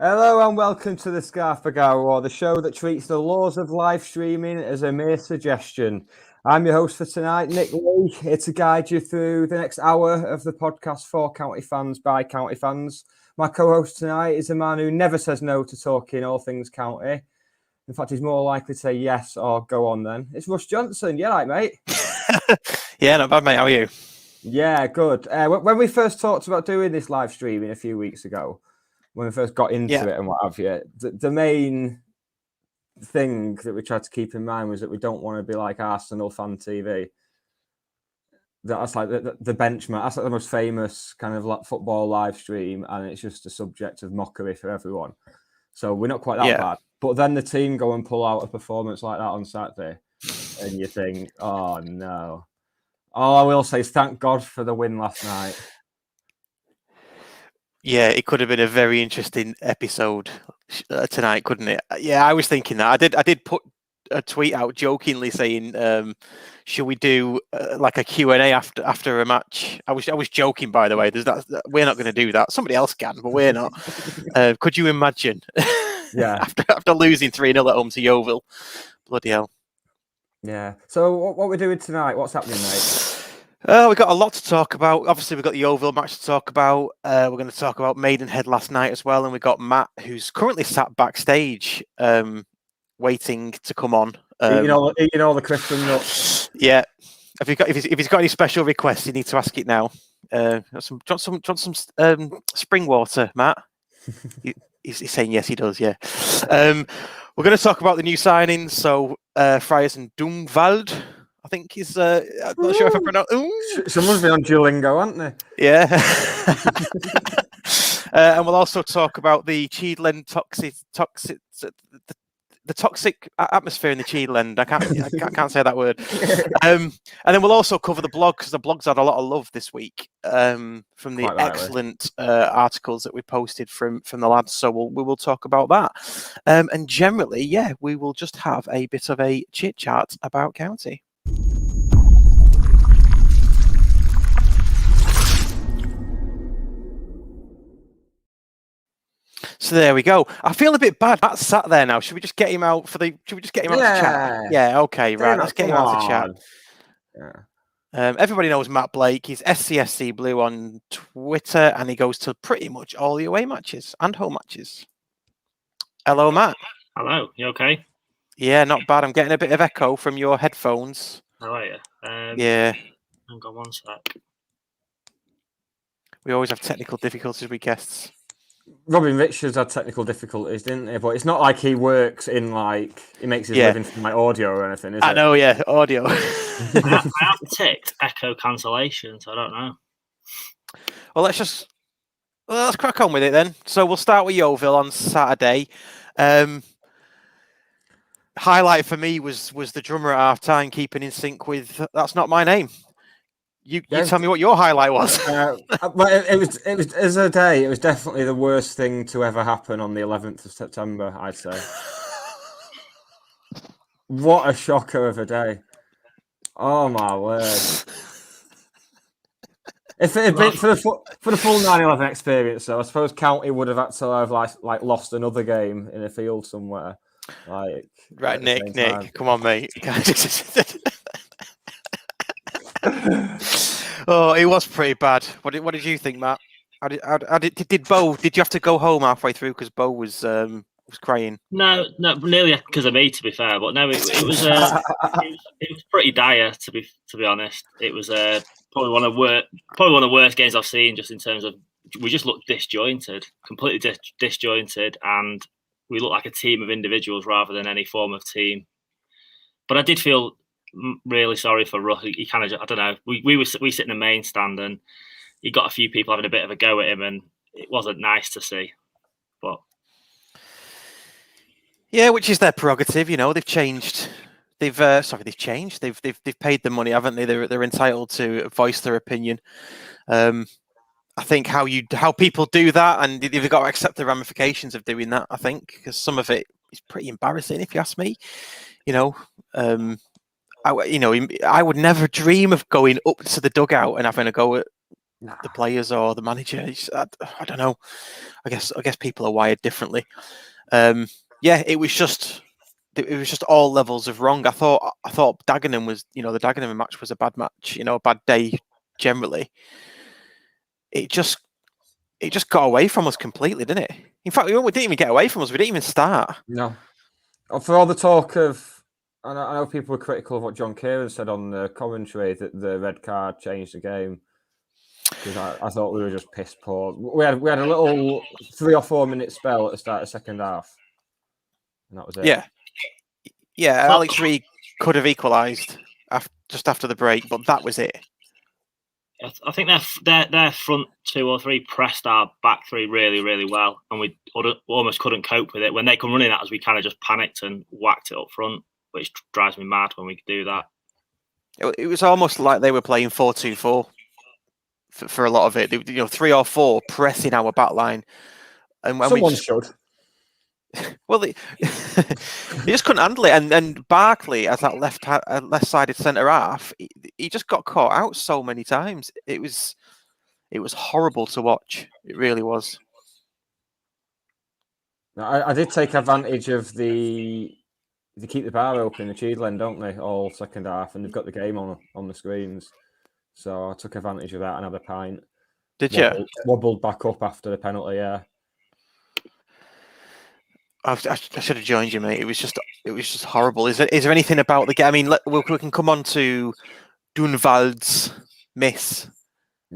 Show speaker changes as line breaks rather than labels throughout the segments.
Hello and welcome to the Scarf Bergara, the show that treats the laws of live streaming as a mere suggestion. I'm your host for tonight, Nick Lee, here to guide you through the next hour of the podcast for county fans by county fans. My co-host tonight is a man who never says no to talking all things county. In fact, he's more likely to say yes or go on then. It's Russ Johnson. Yeah, right, mate?
Yeah, not bad, mate. How are you?
Yeah, good. When we first talked about doing this live streaming a few weeks ago, when we first got into it and what have you, the main thing that we tried to keep in mind was that we don't want to be like Arsenal Fan TV. That's like the benchmark. That's like the most famous kind of football live stream, and it's just a subject of mockery for everyone. So we're not quite that bad. But then the team go and pull out a performance like that on Saturday, and you think, oh no. All I will say is thank God for the win last night.
Yeah, it could have been a very interesting episode tonight, couldn't it? Yeah, I was thinking that. I did put a tweet out jokingly saying, "Should we do like a Q&A after a match?" I was joking, by the way. We're not going to do that. Somebody else can, but we're not. Could you imagine?
Yeah.
after losing 3-0 at home to Yeovil, bloody hell.
Yeah. So what we're doing tonight? What's happening, mate?
We've got a lot to talk about. Obviously, we've got the Yeovil match to talk about. We're going to talk about Maidenhead last night as well. And we've got Matt, who's currently sat backstage, waiting to come on.
Eating all the crisp and nuts.
Yeah. If he's got any special requests, you need to ask it now. Some spring water, Matt? He's saying yes, he does, yeah. We're going to talk about the new signings. So, Friars and Dumvald, I think is, I'm not sure if I pronounce.
Someone's been on Duolingo, haven't they?
Yeah. And we'll also talk about the Cheadland toxic atmosphere in the Cheadland. I can't say that word. And then we'll also cover the blog, because the blog's had a lot of love this week from the excellent articles that we posted from the lads. So we will talk about that. And generally, yeah, we will just have a bit of a chit chat about county. So there we go. I feel a bit bad. Matt's sat there now. Should we just get him out to chat? Yeah, okay, right. Let's get him out to chat. Yeah. Everybody knows Matt Blake. He's SCSC Blue on Twitter, and he goes to pretty much all the away matches and home matches. Hello, Matt.
Hello. You okay?
Yeah, not bad. I'm getting a bit of echo from your headphones.
How are you?
Yeah.
Hang on one sec.
We always have technical difficulties with guests.
Robin Richards had technical difficulties, didn't he? But it's not like he works in he makes his living from audio or anything, is it?
I know, yeah, audio.
I have ticked echo cancellation, so I don't know.
Well, let's crack on with it then. So we'll start with Yeovil on Saturday. Highlight for me was the drummer at half-time keeping in sync with "That's Not My Name." You tell me what your highlight was.
But it was as a day. It was definitely the worst thing to ever happen on the 11th of September. I'd say. What a shocker of a day! Oh my word! If it had been for the full 9/11 experience, though, I suppose County would have had to have like lost another game in a field somewhere.
Right, Nick, come on, mate. Oh, it was pretty bad. What did you think, Matt? Did Bo? Did you have to go home halfway through because Bo was crying?
No, nearly because of me, to be fair. But no, it was it was pretty dire, to be honest. It was probably one of the worst games I've seen, just in terms of we just looked disjointed, completely disjointed, and we looked like a team of individuals rather than any form of team. But I did feel really sorry for Russ. He kind of, I don't know. We sit in the main stand, and he got a few people having a bit of a go at him, and it wasn't nice to see. But
yeah, which is their prerogative. You know, they've changed. They've changed. They've paid the money, haven't they? They're entitled to voice their opinion. I think how people do that, and they've got to accept the ramifications of doing that. I think because some of it is pretty embarrassing, if you ask me. You know. I would never dream of going up to the dugout and having a go at the players or the manager. I don't know. I guess people are wired differently. It was just all levels of wrong. I thought Dagenham was, the Dagenham match was a bad match. A bad day generally. It just got away from us completely, didn't it? In fact, we didn't even get away from us. We didn't even start.
No. For all the talk of, I know people were critical of what John Kieran said on the commentary that the red card changed the game. Because I thought we were just piss poor. We had a little 3 or 4 minute spell at the start of the second half, and that was it.
Yeah. Alex Reid could have equalised just after the break, but that was it.
I think their front 2 or 3 pressed our back 3 really, really well, and we almost couldn't cope with it. When they come running at us, we kind of just panicked and whacked it up front, which drives me mad when we do that.
It was almost like they were playing 4-2-4 for a lot of it. 3 or 4 pressing our back line, and when
someone should.
Well, they just couldn't handle it, and Barkley as that left-sided centre half, he just got caught out so many times. It was horrible to watch. It really was.
I did take advantage of they keep the bar open, the Cheadle end, don't they, all second half, and they've got the game on the screens. So I took advantage of that and had a pint.
Did you?
Wobbled back up after the penalty, yeah.
I should have joined you, mate. It was just horrible. Is there anything about the game? I mean, we can come on to Dunvald's miss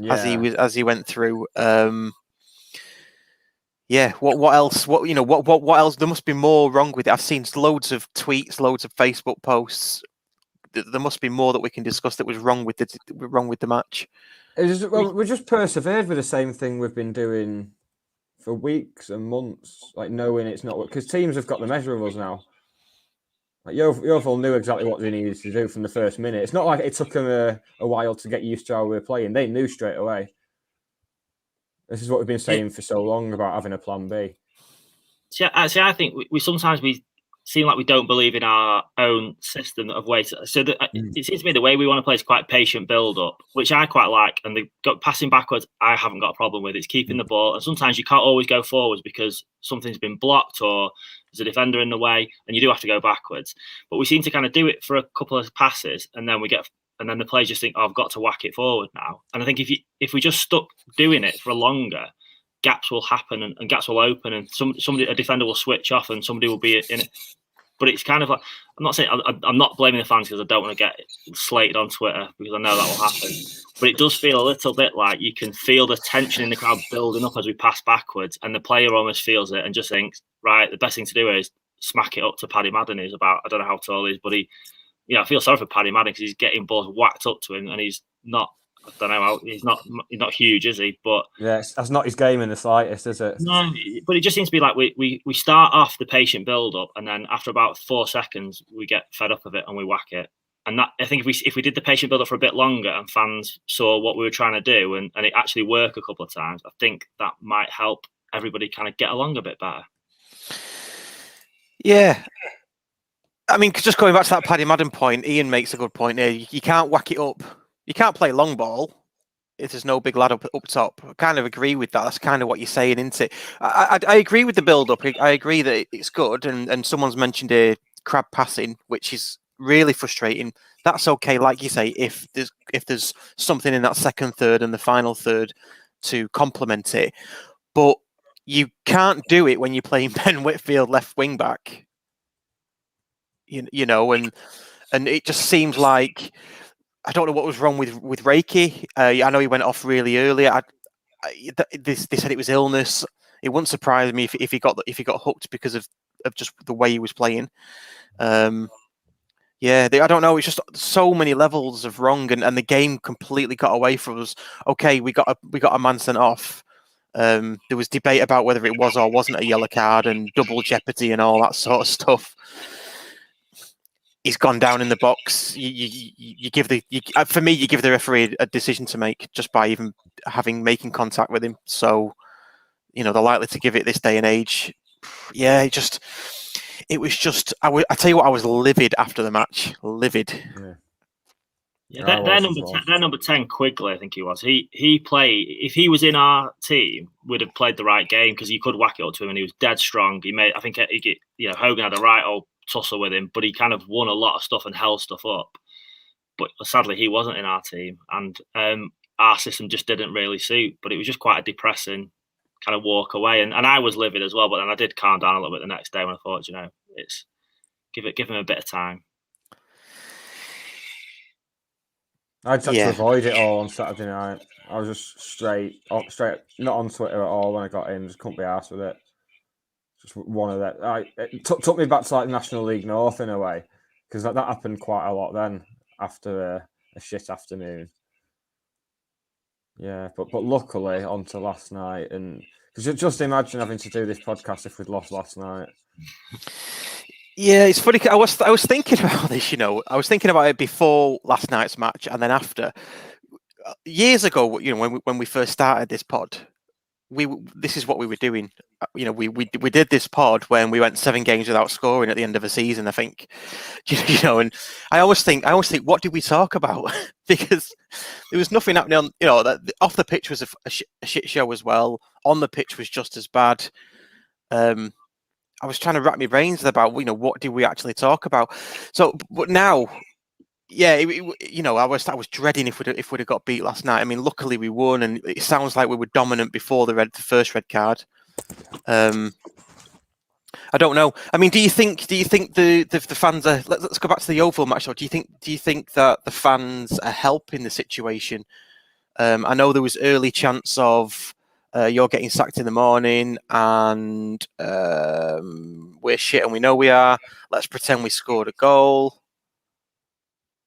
as he went through. What else? What else? There must be more wrong with it. I've seen loads of tweets, loads of Facebook posts. There must be more that we can discuss that was wrong with the match.
We just persevered with the same thing we've been doing for weeks and months, like knowing it's not, because teams have got the measure of us now. Like Yeovil knew exactly what they needed to do from the first minute. It's not like it took them a while to get used to how we were playing. They knew straight away. This is what we've been saying for so long about having a plan B.
I think we sometimes seem like we don't believe in our own system of ways. So it seems to me the way we want to play is quite patient build-up, which I quite like. And passing backwards, I haven't got a problem with. It's keeping the ball. And sometimes you can't always go forwards because something's been blocked or there's a defender in the way, and you do have to go backwards. But we seem to kind of do it for a couple of passes, and then the players just think, "Oh, I've got to whack it forward now." And I think if we just stuck doing it for longer, gaps will happen and gaps will open, and a defender will switch off and somebody will be in it. But it's kind of like, I'm not saying I'm not blaming the fans because I don't want to get slated on Twitter because I know that will happen. But it does feel a little bit like you can feel the tension in the crowd building up as we pass backwards, and the player almost feels it and just thinks, right, the best thing to do is smack it up to Paddy Madden, who's about, I don't know how tall he is, but I feel sorry for Paddy Madden because he's getting balls whacked up to him and he's not. I don't know. He's not huge, is he? But
that's not his game in the slightest, is it?
No, but it just seems to be like we start off the patient build up, and then after about 4 seconds, we get fed up of it and we whack it. And that, I think, if we did the patient build up for a bit longer and fans saw what we were trying to do and it actually worked a couple of times, I think that might help everybody kind of get along a bit better.
Yeah. I mean, just going back to that Paddy Madden point, Ian makes a good point here. You can't whack it up. You can't play long ball if there's no big lad up top. I kind of agree with that. That's kind of what you're saying, isn't it? I agree with the build-up. I agree that it's good. And someone's mentioned a crab passing, which is really frustrating. That's okay, like you say, if there's something in that second third and the final third to complement it. But you can't do it when you're playing Ben Whitfield left wing back. And it just seems like, I don't know what was wrong with Reiki. I know he went off really early. They said it was illness. It wouldn't surprise me if he got hooked because of just the way he was playing. I don't know. It's just so many levels of wrong, and the game completely got away from us. Okay, we got a man sent off. There was debate about whether it was or wasn't a yellow card and double jeopardy and all that sort of stuff. He's gone down in the box. You give the referee a decision to make just by even making contact with him. So, they're likely to give it this day and age. Yeah, I tell you what, I was livid after the match. Livid.
Yeah, their number 10, Quigley, I think he was. He played. If he was in our team, would have played the right game because you could whack it up to him, and he was dead strong. I think Hogan had a right old tussle with him, but he kind of won a lot of stuff and held stuff up. But sadly, he wasn't in our team, and our system just didn't really suit. But it was just quite a depressing kind of walk away, and I was livid as well. But then I did calm down a little bit the next day when I thought, it's give him a bit of time.
I just had to avoid it all on Saturday night. I was just straight, not on Twitter at all when I got in. Just couldn't be arsed with it. Just one of that. It took me back to like National League North in a way, because that happened quite a lot then after a shit afternoon. Yeah, but luckily on to last night, and because just imagine having to do this podcast if we'd lost last night.
Yeah, it's funny. I was thinking about this. I was thinking about it before last night's match, and then after. Years ago, when we first started this pod, this is what we were doing. We did this pod when we went 7 games without scoring at the end of a season, I think. And I always think, what did we talk about? Because there was nothing happening on. That off the pitch was a shit show as well. On the pitch was just as bad. I was trying to wrap my brains about, what did we actually talk about? So, but now, yeah, I was dreading if we'd have got beat last night. I mean, luckily we won, and it sounds like we were dominant before the first red card. I don't know. I mean, do you think the fans are? Let's go back to the Yeovil match. Though. Do you think that the fans are helping the situation? I know there was early chance of. You're getting sacked in the morning, and we're shit, and we know we are. Let's pretend we scored a goal.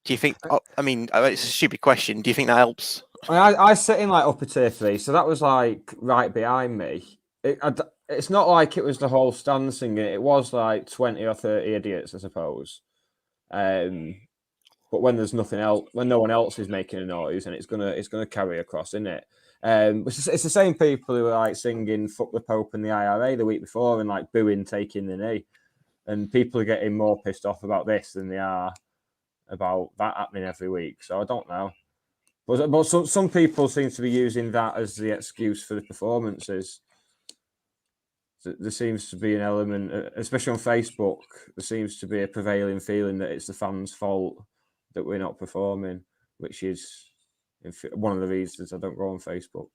Do you think? I mean, it's a stupid question. Do you think that helps?
I sit in like upper tier 3, so that was like right behind me. It's not like it was the whole stand singing. It was like 20 or 30 idiots, I suppose. But when there's nothing else, when no one else is making a noise, and it's gonna carry across, isn't it? It's the same people who were like singing "Fuck the Pope" and the IRA the week before, and like booing taking the knee, and people are getting more pissed off about this than they are about that happening every week. So I don't know, but some people seem to be using that as the excuse for the performances. There seems to be an element, especially on Facebook, there seems to be a prevailing feeling that it's the fans' fault that we're not performing, which is one of the reasons I don't go on Facebook.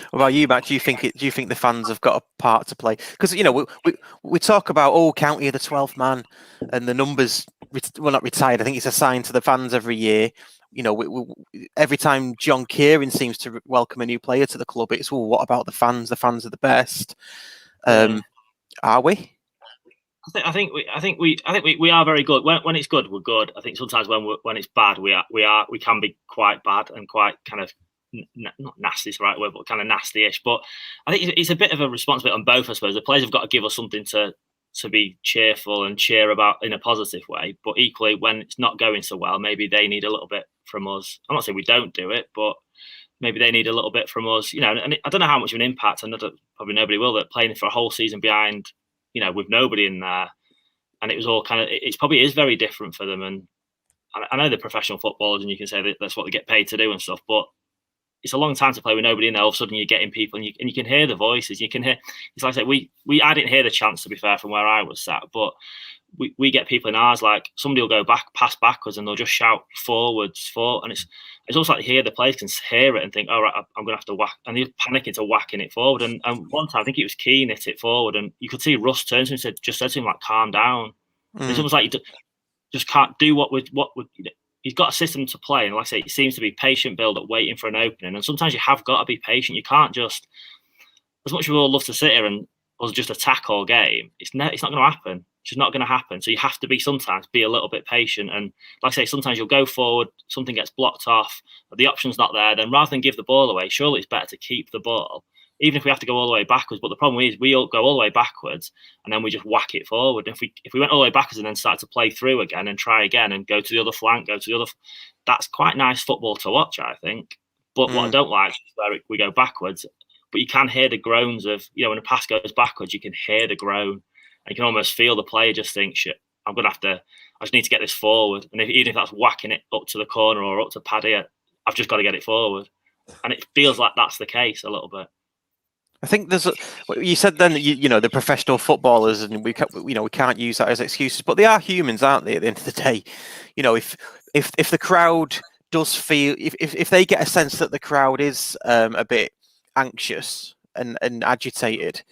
What about you, Matt? Do you think the fans have got a part to play? Because we talk about County are the 12th man, and the numbers not retired. I think it's assigned to the fans every year. Every time John Kieran seems to welcome a new player to the club, it's what about the fans? The fans are the best. Are we?
I think we are very good. When it's good, we're good. I think sometimes when it's bad, we can be quite bad and quite kind of not nasty is the right word, but kind of nasty-ish. But I think it's a bit of a responsibility on both. I suppose the players have got to give us something to be cheerful and cheer about in a positive way. But equally, when it's not going so well, maybe they need a little bit from us. I'm not saying we don't do it, but maybe they need a little bit from us. And I don't know how much of an impact. I know that probably nobody will. That playing for a whole season behind. With nobody in there, and it was all kind of. It probably is very different for them, and I know they're professional footballers, and you can say that that's what they get paid to do and stuff. But it's a long time to play with nobody in there. All of a sudden, you're getting people, and you can hear the voices. You can hear. It's like I said, I didn't hear the chants, to be fair, from where I was sat, but we get people in ours. Like somebody will go pass backwards, and they'll just shout forwards, and it's also like hear the players can hear it and think, all right, I'm going to have to whack, and they're panicking to whacking it forward. And one time, I think it was Keane hit it forward, and you could see Russ turn to him and said to him, like, calm down. It's almost like you just can't do what would. He's got a system to play, and like I say, it seems to be patient build up, waiting for an opening. And sometimes you have got to be patient. You can't just, as much as we all love to sit here and us just attack all game. It's not going to happen. It's just not going to happen. So you have to sometimes be a little bit patient. And like I say, sometimes you'll go forward, something gets blocked off, the option's not there. Then rather than give the ball away, surely it's better to keep the ball, even if we have to go all the way backwards. But the problem is we all go all the way backwards and then we just whack it forward. And if we went all the way backwards and then started to play through again and try again and go to the other flank, that's quite nice football to watch, I think. But what I don't like is where we go backwards, but you can hear the groans of, when a pass goes backwards, you can hear the groan. And you can almost feel the player just think, shit, I'm gonna have to. I just need to get this forward, and even if that's whacking it up to the corner or up to Paddy, I've just got to get it forward, and it feels like that's the case a little bit.
I think you said then that you know the professional footballers, and we can't use that as excuses, but they are humans, aren't they? At the end of the day, you know, if the crowd does feel, if they get a sense that the crowd is a bit anxious and agitated,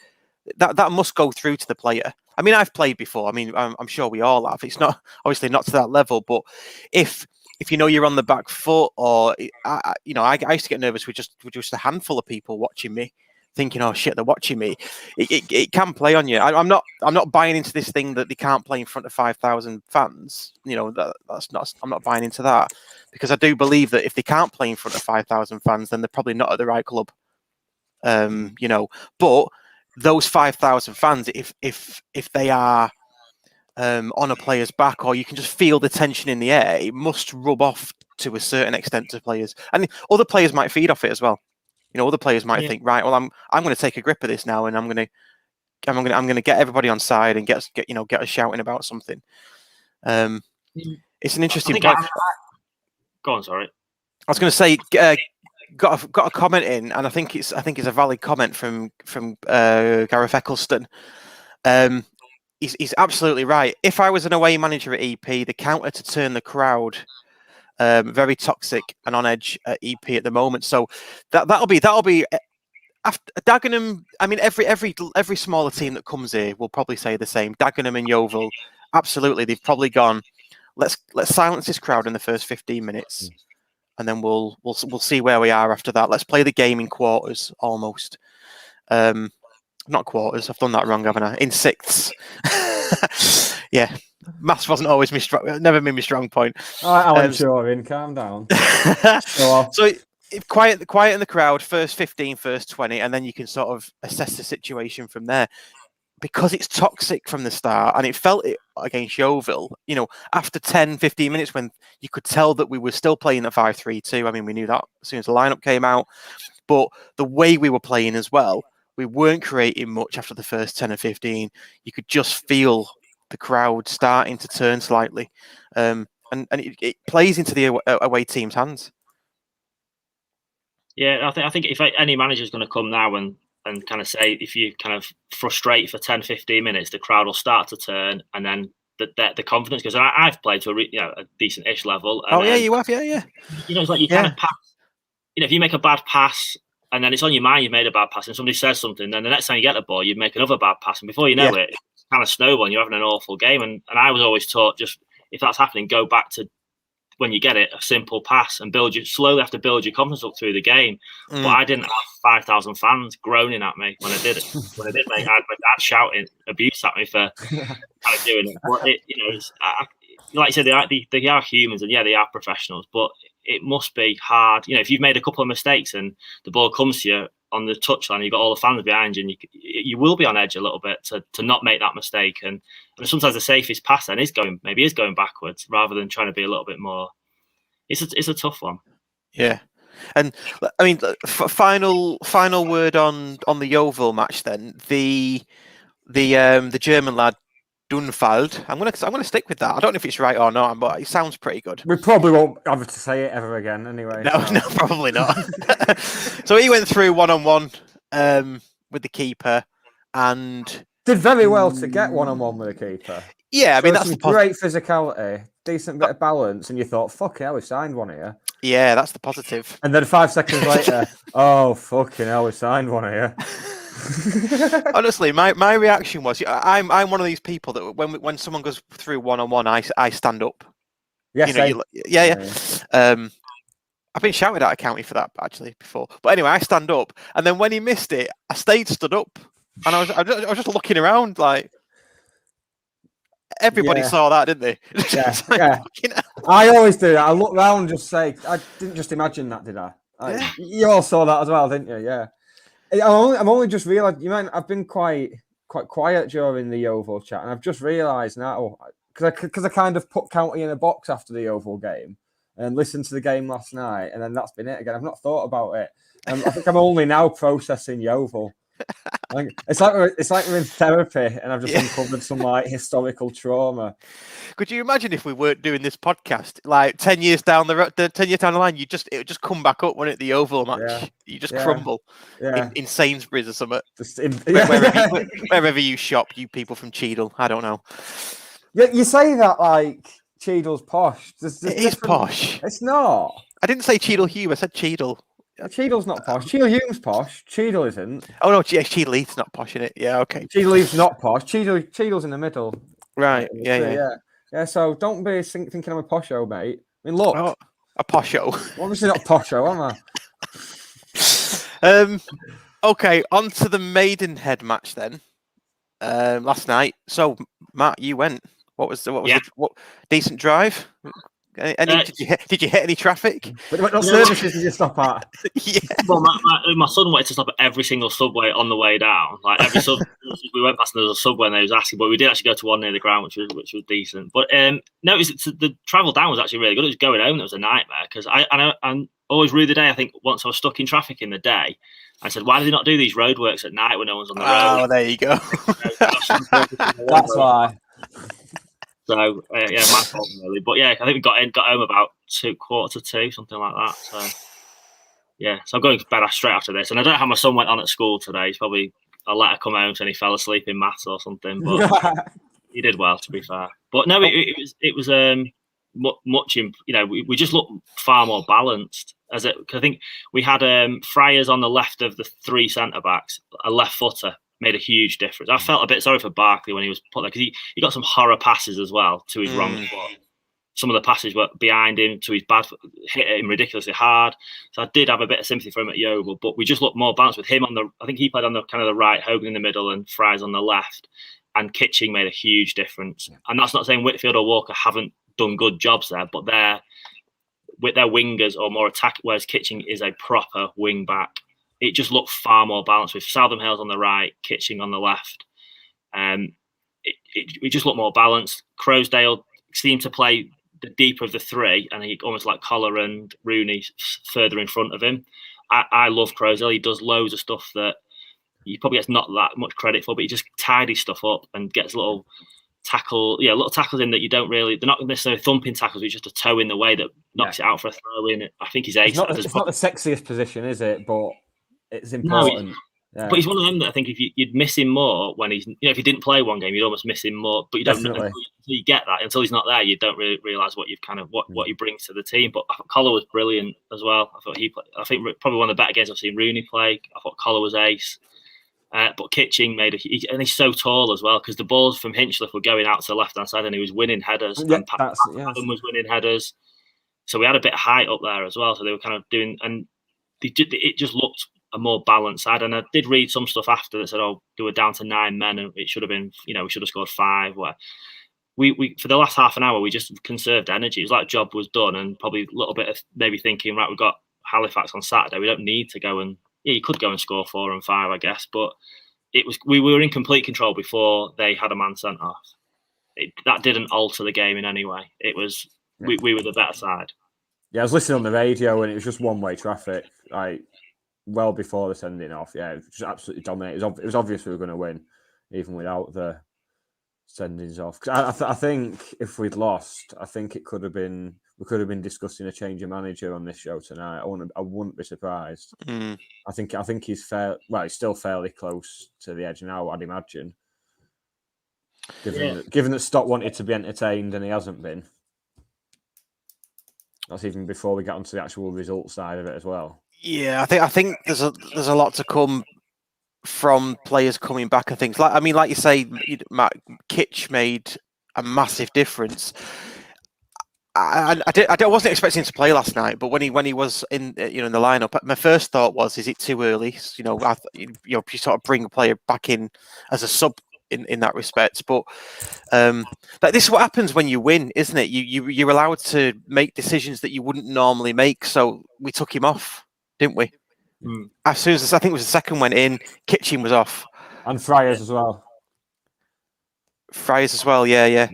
that must go through to the player. I mean, I've played before. I mean, I'm sure we all have. It's not obviously not to that level, but if you know you're on the back foot, or I used to get nervous with just a handful of people watching me, thinking, "Oh shit, they're watching me." It can play on you. I'm not buying into this thing that they can't play in front of 5,000 fans. You know, that's not. I'm not buying into that, because I do believe that if they can't play in front of 5,000 fans, then they're probably not at the right club. You know, but those 5,000 fans, if they are on a player's back, or you can just feel the tension in the air, it must rub off to a certain extent to players, and other players might feed off it as well. You know, other players might think, right, well, I'm going to take a grip of this now, and I'm going to get everybody on side and get us shouting about something. It's an interesting point.
Go on, sorry.
I was going to say, got a comment in, and I think it's a valid comment from Gareth Eccleston. He's absolutely right. If I was an away manager at EP, the counter to turn the crowd very toxic and on edge at EP at the moment. So that'll be after Dagenham. I mean, every smaller team that comes here will probably say the same. Dagenham and Yeovil, absolutely, they've probably gone, let's silence this crowd in the first 15 minutes, and then we'll see where we are after that. Let's play the game in quarters almost. Not quarters. I've done that wrong, haven't I? In sixths. Yeah. Maths wasn't always never been my strong point.
Alan Turing, calm down.
So quiet in the crowd, first 15, first 20, and then you can sort of assess the situation from there. Because it's toxic from the start, and it felt it against Yeovil, you know, after 10, 15 minutes, when you could tell that we were still playing at 5-3-2. I mean, we knew that as soon as the lineup came out, but the way we were playing as well, we weren't creating much after the first 10 or 15. You could just feel the crowd starting to turn slightly, and it plays into the away team's hands.
Yeah, I think if any manager is going to come now and kind of say, if you kind of frustrate for 10, 15 minutes, the crowd will start to turn, and then the confidence, because I've played to a decent-ish level. And
yeah, you have, yeah.
You know, it's like you kind of pass. You know, if you make a bad pass, and then it's on your mind, you've made a bad pass, and somebody says something, then the next time you get the ball, you make another bad pass, and before you know it, it's kind of snowballing. You're having an awful game, and I was always taught, just if that's happening, go back to when you get it, a simple pass, and slowly have to build your confidence up through the game. But I didn't have 5,000 fans groaning at me when I did it. When I did, I had my dad shouting abuse at me for kind of doing it. But like you said, they are humans, and they are professionals. But it must be hard. You know, if you've made a couple of mistakes and the ball comes to you on the touchline, you've got all the fans behind you, and you will be on edge a little bit to not make that mistake. And sometimes the safest pass then is going backwards rather than trying to be a little bit more. It's a tough one.
Yeah, and I mean, final word on the Yeovil match. Then the German lad Dunfald. I'm gonna stick with that. I don't know if it's right or not, but it sounds pretty good.
We probably won't have to say it ever again, anyway.
No, probably not. So he went through 1-on-1 with the keeper and
did very well to get 1-on-1 with the keeper.
Yeah, I mean, that's
great physicality, decent bit of balance, and you thought, "Fuck hell, we signed one here."
Yeah, that's the positive.
And then 5 seconds later, "Oh fucking hell, we signed one here."
Honestly, my reaction was, I'm one of these people that when someone goes through 1-on-1, I stand up.
Yes,
yeah. I've been shouted at a county for that actually before, but anyway, I stand up, and then when he missed it, I stood up, and I was just looking around like. Everybody saw that, didn't they?
I always do that. I look round and just say, I didn't just imagine that, did I? You all saw that as well, didn't you? Yeah. I'm only just realised, I've been quite quiet during the Yeovil chat, and I've just realised now, because I kind of put County in a box after the Yeovil game and listened to the game last night, and then that's been it again. I've not thought about it. I think I'm only now processing Yeovil. It's like we're in therapy, and I've just uncovered some like historical trauma.
Could you imagine if we weren't doing this podcast, like 10 years down the line, it would just come back up when it the Yeovil match, you just crumble in Sainsbury's or something. Wherever you shop, you people from Cheadle, I don't know.
Yeah, you say that like Cheadle's posh.
It is posh.
It's not.
I didn't say Cheadle Hugh. I said Cheadle.
Cheadle's not posh. Cheadle Hume's posh. Cheadle isn't.
Oh no, Cheadle Heath's not posh in it. Yeah, okay.
Cheadle Heath's not posh. Cheadle's in the middle.
Right. Yeah.
So don't be thinking I'm a posho, mate. I mean, look,
a posho.
Obviously not posho,
am
I?
Okay. On to the Maidenhead match then. Last night. So Matt, you went. What was decent drive? Did you hit any traffic?
What services did you stop at?
Well, my son wanted to stop at every single subway on the way down. Like every we went past and there was a subway and they was asking, but we did actually go to one near the ground, which was decent. But no, the travel down was actually really good. It was going home that was a nightmare because I'm always rude the day. I think once I was stuck in traffic in the day, I said, why do they not do these roadworks at night when no one's on the road?
Oh, there you go.
That's why.
So my fault really, but I think we got home about 1:45, something like that. So so I'm going to bed straight after this, and I don't know how my son went on at school today. He's probably a letter come home saying he fell asleep in maths or something, but he did well, to be fair. But no, it was much. We just looked far more balanced. Cause I think we had Friars on the left of the three centre backs, a left footer. Made a huge difference. I felt a bit sorry for Barkley when he was put there because he got some horror passes as well to his wrong foot. Some of the passes were behind him to his bad foot, hit him ridiculously hard. So I did have a bit of sympathy for him at Yeovil, but we just looked more balanced with him on the. I think he played on the kind of the right, Hogan in the middle, and Fries on the left. And Kitching made a huge difference. And that's not saying Whitfield or Walker haven't done good jobs there, but they're with their wingers or more attack, whereas Kitching is a proper wing back. It just looked far more balanced with Southam Hills on the right, Kitching on the left. It just looked more balanced. Crowsdale seemed to play the deeper of the three, and he almost like Collar and Rooney further in front of him. I love Crowsdale. He does loads of stuff that he probably gets not that much credit for, but he just tidies stuff up and gets little tackles in that you don't really. They're not necessarily thumping tackles. It's just a toe in the way that knocks it out for a throw in. I think he's ace.
It's not the sexiest position, is it? But it's important.
But he's one of them that I think if you'd miss him more when he's, if he didn't play one game, you'd almost miss him more. But you don't know until you get that. Until he's not there, you don't really realise what what he brings to the team. But I thought Collar was brilliant as well. I thought I think probably one of the better games I've seen Rooney play. I thought Collar was ace. But Kitching and he's so tall as well because the balls from Hinchliffe were going out to the left hand side and he was winning headers. And Adam was winning headers. So we had a bit of height up there as well. So they were kind of doing, and it just looked a more balanced side. And I did read some stuff after that said, they were down to 9 men and it should have been, we should have scored 5. Where we for the last half an hour, we just conserved energy. It was like job was done and probably a little bit of maybe thinking, right, we've got Halifax on Saturday. We don't need to go and, you could go and score 4 and 5, I guess. But we were in complete control before they had a man sent off. That didn't alter the game in any way. It was, we were the better side.
Yeah, I was listening on the radio and it was just one-way traffic. Like, well before the sending off, it was just absolutely dominated. It was obvious we were going to win, even without the sendings off. I think if we'd lost, I think we could have been discussing a change of manager on this show tonight. I wouldn't be surprised. I think he's he's still fairly close to the edge now, I'd imagine. Given that Stock wanted to be entertained and he hasn't been. That's even before we get onto the actual results side of it as well.
Yeah, I think there's a lot to come from players coming back and things. Like you say, Matt, Kitch made a massive difference. I wasn't expecting him to play last night, but when he was in the lineup, my first thought was, is it too early? You sort of bring a player back in as a sub in that respect. But this is what happens when you win, isn't it? You're allowed to make decisions that you wouldn't normally make. So we took him off, didn't we? As soon as I think it was the second went in, Kitchen was off,
and Friars as well.
Yeah.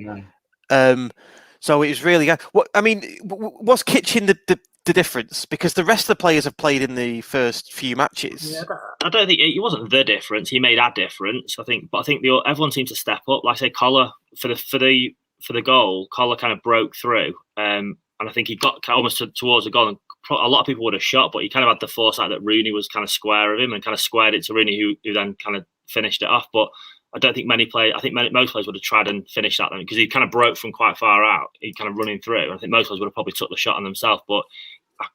So it was really. Was Kitchen the difference? Because the rest of the players have played in the first few matches.
Yeah, I don't think he wasn't the difference. He made a difference, I think. But I think everyone seemed to step up. Like I say, Collar for the goal, Collar kind of broke through, and I think he got almost towards the goal. And a lot of people would have shot, but he kind of had the foresight that Rooney was kind of square of him and kind of squared it to Rooney, who then kind of finished it off. But I don't think most players would have tried and finished that then, because he kind of broke from quite far out. He kind of running through. And I think most players would have probably took the shot on themselves. But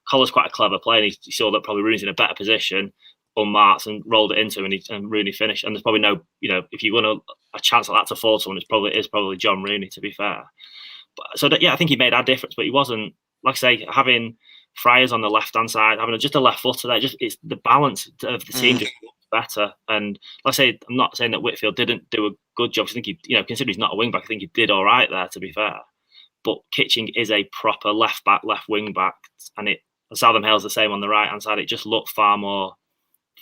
Collar's quite a clever player, and he saw that probably Rooney's in a better position, unmarked, and rolled it into him, and Rooney finished. And there's probably no, if you want a chance like that to fall to someone, it's probably John Rooney, to be fair. But so I think he made our difference, but he wasn't, like I say, having Friars on the left hand side, having just a left footer there, it's the balance of the team just better. And like I say, I'm not saying that Whitfield didn't do a good job. I think he, considering he's not a wing back, I think he did all right there, to be fair. But Kitching is a proper left back, left wing back, and Southam Hill's the same on the right hand side. It just looked far more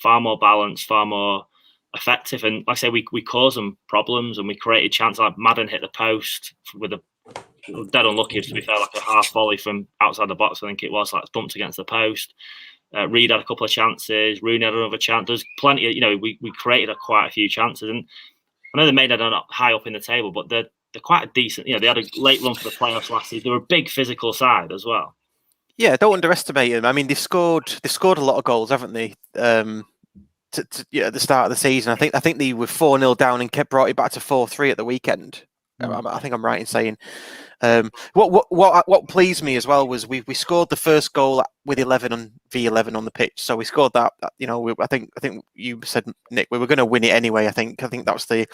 balanced, far more effective. And like I say, we caused them problems, and we created chances. Like Madden hit the post with a dead unlucky, to be fair, like a half volley from outside the box. I think it was like dumped against the post. Reed had a couple of chances. Rooney had another chance. There's plenty of, we created quite a few chances. And I know the Maidenhead are not high up in the table, but they're quite a decent. They had a late run for the playoffs last season. They're a big physical side as well.
Yeah, don't underestimate them. I mean, they scored a lot of goals, haven't they? At the start of the season, I think they were 4-0 down and brought it back to 4-3 at the weekend. I think I'm right in saying. What pleased me as well was we scored the first goal with 11 on the pitch. So we scored that. I think you said, Nick, we were going to win it anyway. I think that was the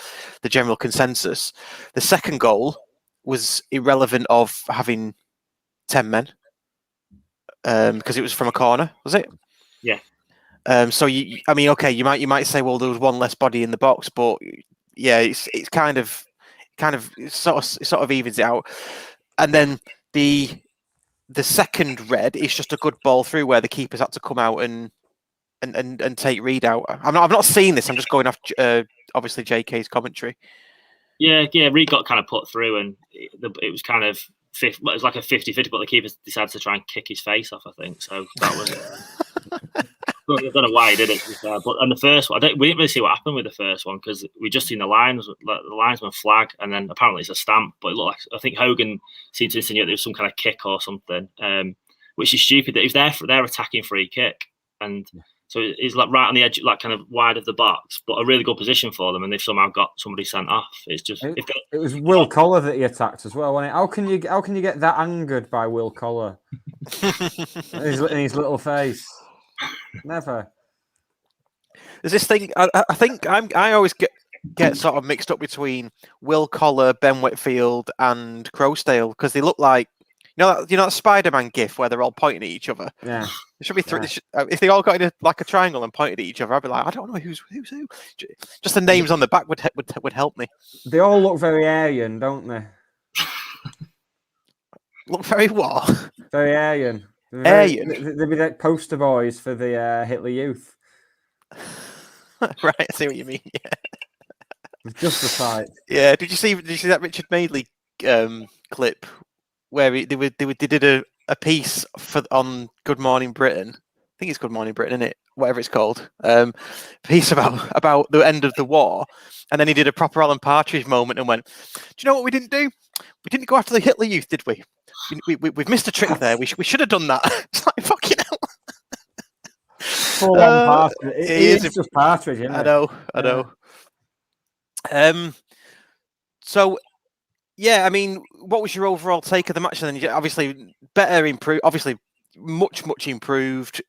general consensus. The second goal was irrelevant of having 10 men because it was from a corner, was it?
Yeah.
So you might say, well, there was one less body in the box, but yeah, it's kind of sort of evens it out. And then the second red is just a good ball through where the keepers had to come out and take Reed out. I've not seen this. I'm just going off obviously JK's commentary.
Yeah. Reed got kind of put through, and it was kind of it was like a 50-50, but the keeper decided to try and kick his face off, I think. So that was. I don't know why he did it, to be fair. But on the first one, we didn't really see what happened with the first one, because we just seen the linesman flag, and then apparently it's a stamp. But it looked like, I think Hogan seemed to insinuate there was some kind of kick or something, which is stupid. That he was there for their attacking free kick, and so it's like right on the edge, like kind of wide of the box, but a really good position for them, and they've somehow got somebody sent off. It's just
it was Will Collar that he attacked as well, wasn't it? How can you get that angered by Will Collar in his little face? Never.
There's this thing. I think I always get sort of mixed up between Will Collar, Ben Whitfield, and Crowsdale, because they look like that Spider-Man gif where they're all pointing at each other.
Yeah,
there should be three. Yeah. If they all got in a triangle and pointed at each other, I'd be like, I don't know who's who. Just the names on the back would help me.
They all look very Aryan, don't they?
Look very what?
Very Aryan. They'd be like poster boys for the Hitler Youth.
Right, I see what you mean. Yeah.
Just the type.
Yeah. Did you see that Richard Madeley clip where they did a piece on Good Morning Britain? I think it's Good Morning Britain, isn't it? Whatever it's called. Piece about the end of the war, and then he did a proper Alan Partridge moment and went, "Do you know what we didn't do? We didn't go after the Hitler Youth, did we? We've missed a trick there. We should have done that." It's like, fucking hell.
Full on Partridge. It is just Partridge, isn't it?
I know. So, yeah, I mean, what was your overall take of the match? And then, obviously, much improved.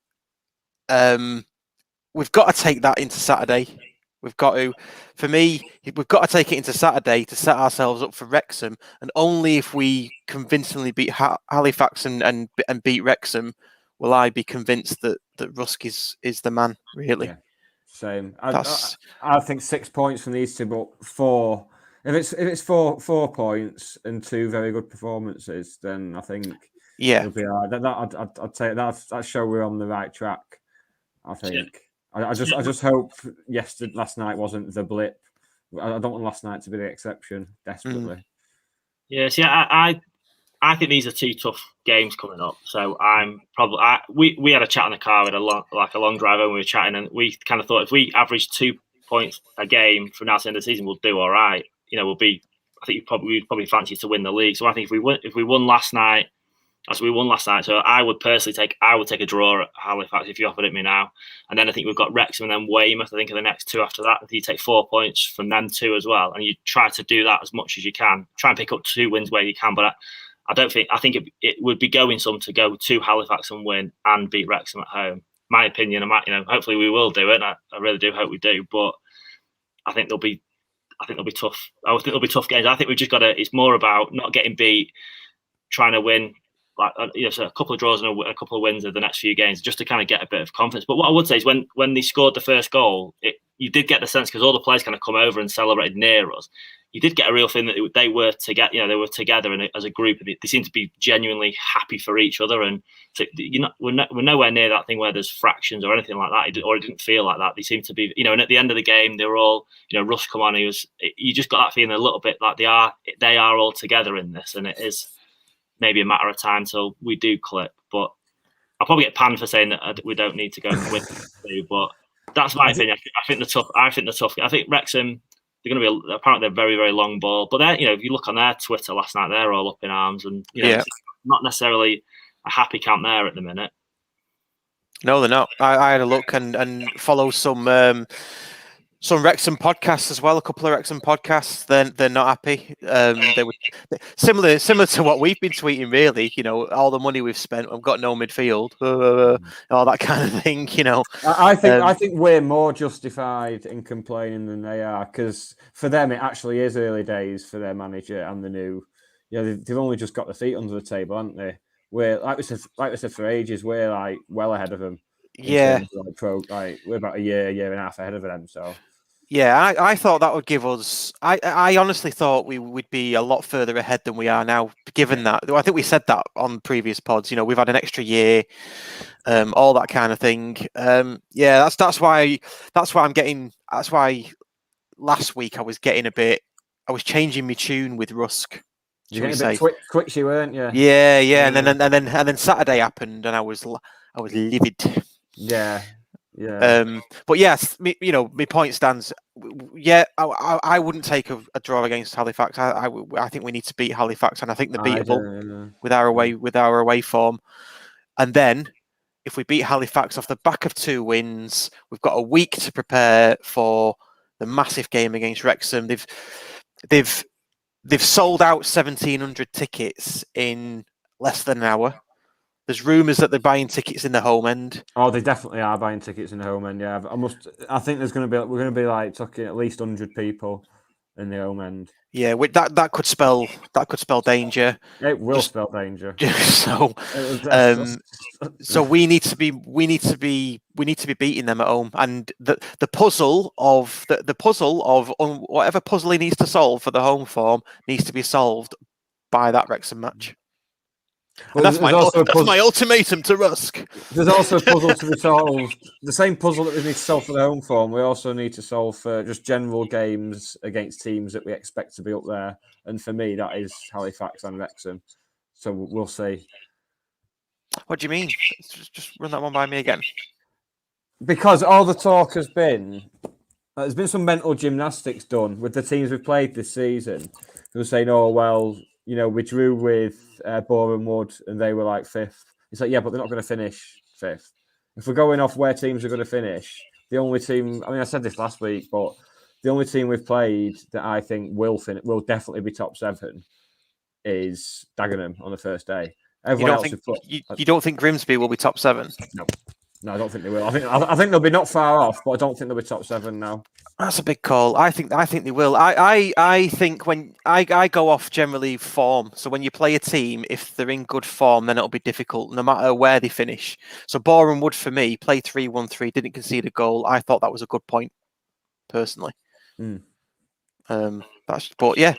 We've got to take that into Saturday. For me, we've got to take it into Saturday to set ourselves up for Wrexham, and only if we convincingly beat Halifax and beat Wrexham will I be convinced that Rusk is the man, really. Yeah,
same. I think 6 points from these two, but 4. If it's four points and 2 very good performances, then I think it'll be all right. I'd say that show we're on the right track. I think. Yeah. I just hope last night wasn't the blip. I don't want last night to be the exception desperately.
Yeah, see, I I think these are two tough games coming up. So I'm probably we had a chat in the car with a long drive and we were chatting, and we kind of thought if we average 2 points a game from now to the end of the season, we'll do all right. We'll be. I think we'd probably fancy to win the league. So I think if we won last night. As we won last night, so I would personally take a draw at Halifax if you offered it me now, and then I think we've got Wrexham and then Weymouth. I think are the next two after that. I think you take 4 points from them two as well, and you try to do that as much as you can. Try and pick up 2 wins where you can, but I don't think. I think it would be going some to go to Halifax and win and beat Wrexham at home. My opinion, hopefully we will do it. I really do hope we do, but I think they'll be tough. I think they'll be tough games. I think we've just got to. It's more about not getting beat, trying to win. So a couple of draws and a couple of wins of the next few games just to kind of get a bit of confidence. But what I would say is when they scored the first goal, you did get the sense, because all the players kind of come over and celebrated near us. You did get a real feeling that they were together. They were together and as a group. They seemed to be genuinely happy for each other. And so we're nowhere near that thing where there's fractions or anything like that. Or it didn't feel like that. They seemed to be, and at the end of the game, they were all, Russ come on. You just got that feeling a little bit like they are all together in this, and it is. Maybe a matter of time till we do clip, but I'll probably get panned for saying that we don't need to go and win. But that's my opinion. I think the tough. I think Wrexham, they're going to be apparently they're very, very long ball, but they're if you look on their Twitter last night, they're all up in arms, and it's not necessarily a happy camp there at the minute.
No, they're not. I had a look and follow some Wrexham podcasts as well. A couple of Wrexham podcasts. They're not happy. They were similar to what we've been tweeting. Really, all the money we've spent, we've got no midfield, all that kind of thing.
I think we're more justified in complaining than they are, because for them it actually is early days for their manager and the new. They've only just got their feet under the table, haven't they? We're like we said for ages. We're like well ahead of them.
Yeah,
we're about a year and a half ahead of them. So.
Yeah, I thought that would give us. I honestly thought we would be a lot further ahead than we are now. Given that, I think we said that on previous pods. We've had an extra year, all that kind of thing. That's why I'm getting. That's why last week I was changing my tune with Rusk.
You're getting a bit twitchy, weren't you?
Yeah, and then Saturday happened, and I was livid.
Yeah.
But yes, my point stands. Yeah, I wouldn't take a draw against Halifax. I think we need to beat Halifax, and I think they're beatable with our away form. And then, if we beat Halifax off the back of 2 wins, we've got a week to prepare for the massive game against Wrexham. They've sold out 1,700 tickets in less than an hour. There's rumours that they're buying tickets in the home end.
Oh, they definitely are buying tickets in the home end. Yeah, I think we're going to be like talking at least 100 people in the home end.
Yeah, that could spell danger.
It will spell danger.
So we need to be beating them at home, and the puzzle of whatever puzzle he needs to solve for the home form needs to be solved by that Wrexham match. Well, that's my ultimatum to Rusk.
There's also a puzzle to be solved. The same puzzle that we need to solve for the home form, we also need to solve for just general games against teams that we expect to be up there. And for me, that is Halifax and Wrexham. So we'll see.
What do you mean? Just run that one by me again.
Because all the talk has been, there's been some mental gymnastics done with the teams we've played this season. They were saying, oh, well, we drew with Boreham Wood and they were like 5th. It's like, yeah, but they're not going to finish 5th. If we're going off where teams are going to finish, the only team, I said this last week, but the only team we've played that I think will definitely be top 7 is Dagenham on the first day.
You don't think Grimsby will be top 7?
No, I don't think they will. I think they'll be not far off, but I don't think they'll be top 7 now.
That's a big call. I think they will. I think when I go off generally form. So when you play a team, if they're in good form, then it'll be difficult no matter where they finish. So Boreham Wood for me, play 3-1-3, didn't concede a goal. I thought that was a good point, personally. But yeah,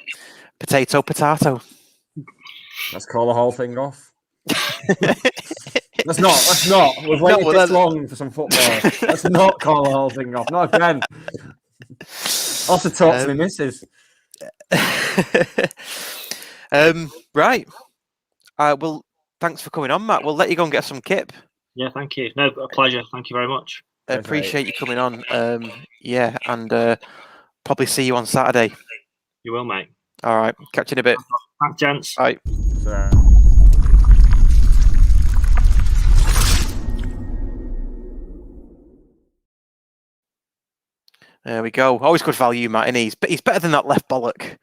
potato.
Let's call the whole thing off. Let's not. We've waited this long for some football. Let's not call the whole thing off. Not again. Also talk to me missus.
Right. Well, thanks for coming on, Matt. We'll let you go and get some kip.
Yeah, thank you. No, a pleasure. Thank you very much.
Appreciate you coming on. And probably see you on Saturday.
You will, mate.
All right. Catch you in a bit.
Thanks, gents.
Bye. There we go. Always good value, Matt, and he's better than that left bollock.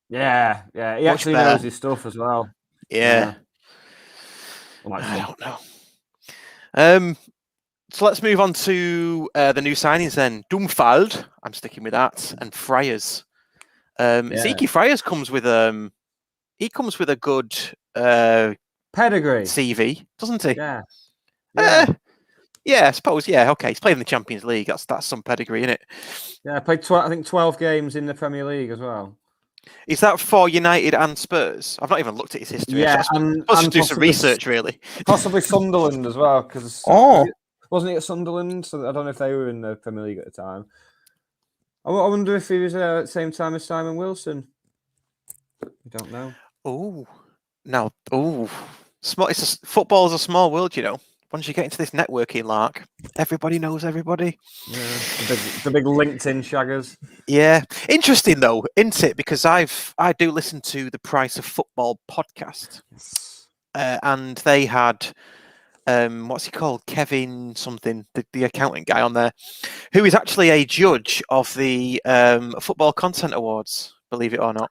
Yeah. He actually knows his stuff as well.
Yeah. I don't know. So let's move on to the new signings then. Dumfald, I'm sticking with that, and Friars. Zeke Friars comes with a good
pedigree
CV, doesn't he?
Yeah.
Yeah, I suppose. Yeah, okay. He's played in the Champions League. That's some pedigree, isn't it?
Yeah, played 12 games in the Premier League as well.
Is that for United and Spurs? I've not even looked at his history.
Yeah,
and do some research, really.
Possibly Sunderland as well, because wasn't he at Sunderland? So I don't know if they were in the Premier League at the time. I wonder if he was there at the same time as Simon Wilson. I don't know.
Football's a small world, you know. Once you get into this networking lark, everybody knows everybody.
Yeah, the big LinkedIn shaggers.
Yeah, interesting though, isn't it? Because I do listen to the Price of Football podcast, and they had what's he called, Kevin something, the accounting guy on there, who is actually a judge of the Football Content Awards, believe it or not.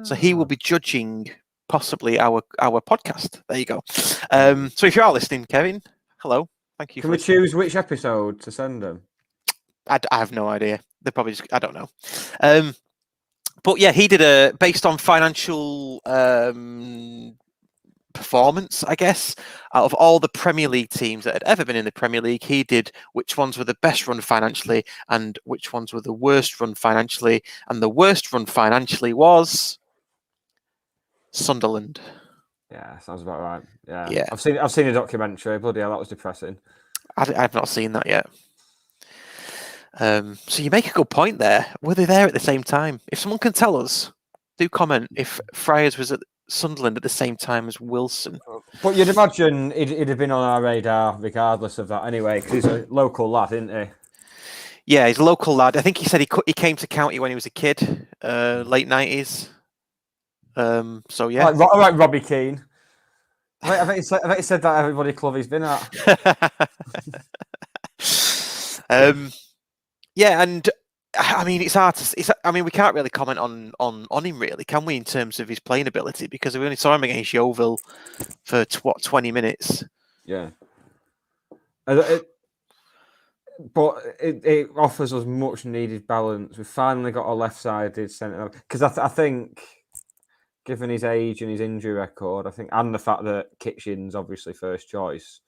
So he will be judging possibly our podcast. There you go. So if you are listening, Kevin, hello. Thank you.
Can we choose which episode to send them?
I have no idea. They're probably just, I don't know. But yeah, he did based on financial performance, I guess, out of all the Premier League teams that had ever been in the Premier League. He did which ones were the best run financially and which ones were the worst run financially. And the worst run financially was Sunderland.
Yeah, sounds about right.
Yeah.
I've seen a documentary. Bloody hell, that was depressing.
I've not seen that yet. So you make a good point there. Were they there at the same time? If someone can tell us, do comment if Friars was at Sunderland at the same time as Wilson.
But you'd imagine he'd have been on our radar regardless of that anyway, because he's a local lad, isn't he?
Yeah, he's a local lad. I think he said he came to County when he was a kid, late 90s. So yeah,
all right, Robbie Keane. I bet he said that at everybody club he's been at.
Yeah, and I mean it's hard to. I mean we can't really comment on him really, can we? In terms of his playing ability, because we only saw him against Yeovil for 20 minutes.
Yeah, but it offers us much needed balance. We've finally got a left-sided centre, because I think, given his age and his injury record, I think, and the fact that Kitchen's obviously first choice,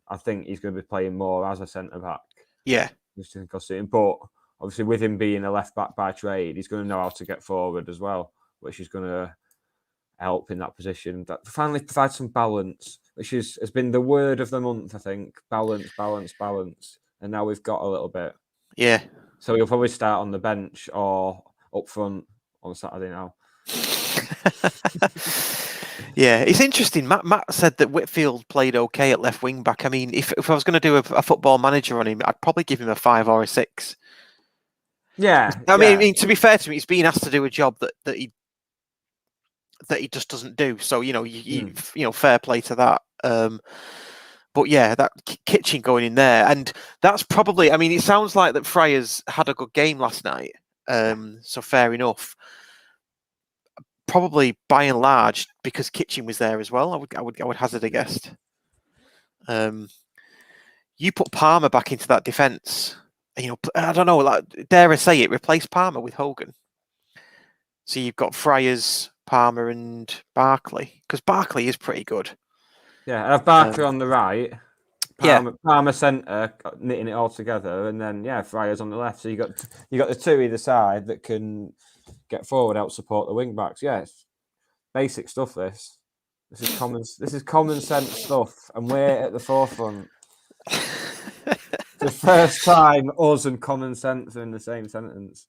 I think he's going to be playing more as a centre back.
Yeah.
But obviously, with him being a left back by trade, he's going to know how to get forward as well, which is going to help in that position. That finally provide some balance, which has been the word of the month, I think. Balance. And now we've got a little bit.
Yeah.
So he'll probably start on the bench or up front on Saturday now.
Yeah, it's interesting. Matt said that Whitfield played okay at left wing back. I mean, if I was going to do a football manager on him, I'd probably give him a 5 or a 6.
Yeah,
I mean, to be fair to me, he's being asked to do a job that he just doesn't do. So you know, fair play to that. But yeah, that Kitchen going in there, and that's probably. I mean, it sounds like that Friars had a good game last night. So fair enough. Probably by and large because Kitchen was there as well. I would hazard a guess. You put Palmer back into that defence. You know, I don't know. Like, dare I say it? Replace Palmer with Hogan. So you've got Friars, Palmer, and Barkley, because Barkley is pretty good.
Yeah, I have Barkley on the right. Palmer centre, knitting it all together, and then Friars on the left. So you got the two either side that can get forward, help support the wing backs. Yeah, it's basic stuff. This is common sense stuff, and we're at the forefront. The first time us and common sense are in the same sentence.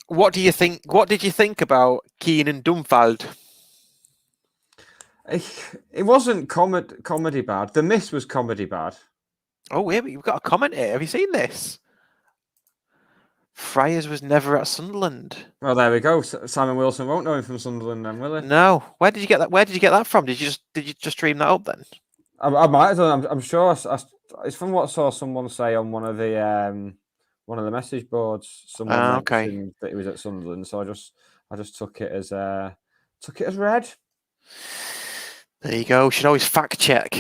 What do you think? What did you think about Keenan Dunfald?
It wasn't comedy bad. The miss was comedy bad.
Oh, wait, you've got a comment here. Have you seen this? Friars was never at Sunderland.
Well, there we go. Simon Wilson won't know him from Sunderland, then, will he?
No. Where did you get that? Where did you get that from? Did you just dream that up then?
I might have done. I'm sure. It's from what I saw someone say on one of the message boards. Someone mentioned that he was at Sunderland, so I just took it as read.
There you go. Should always fact check.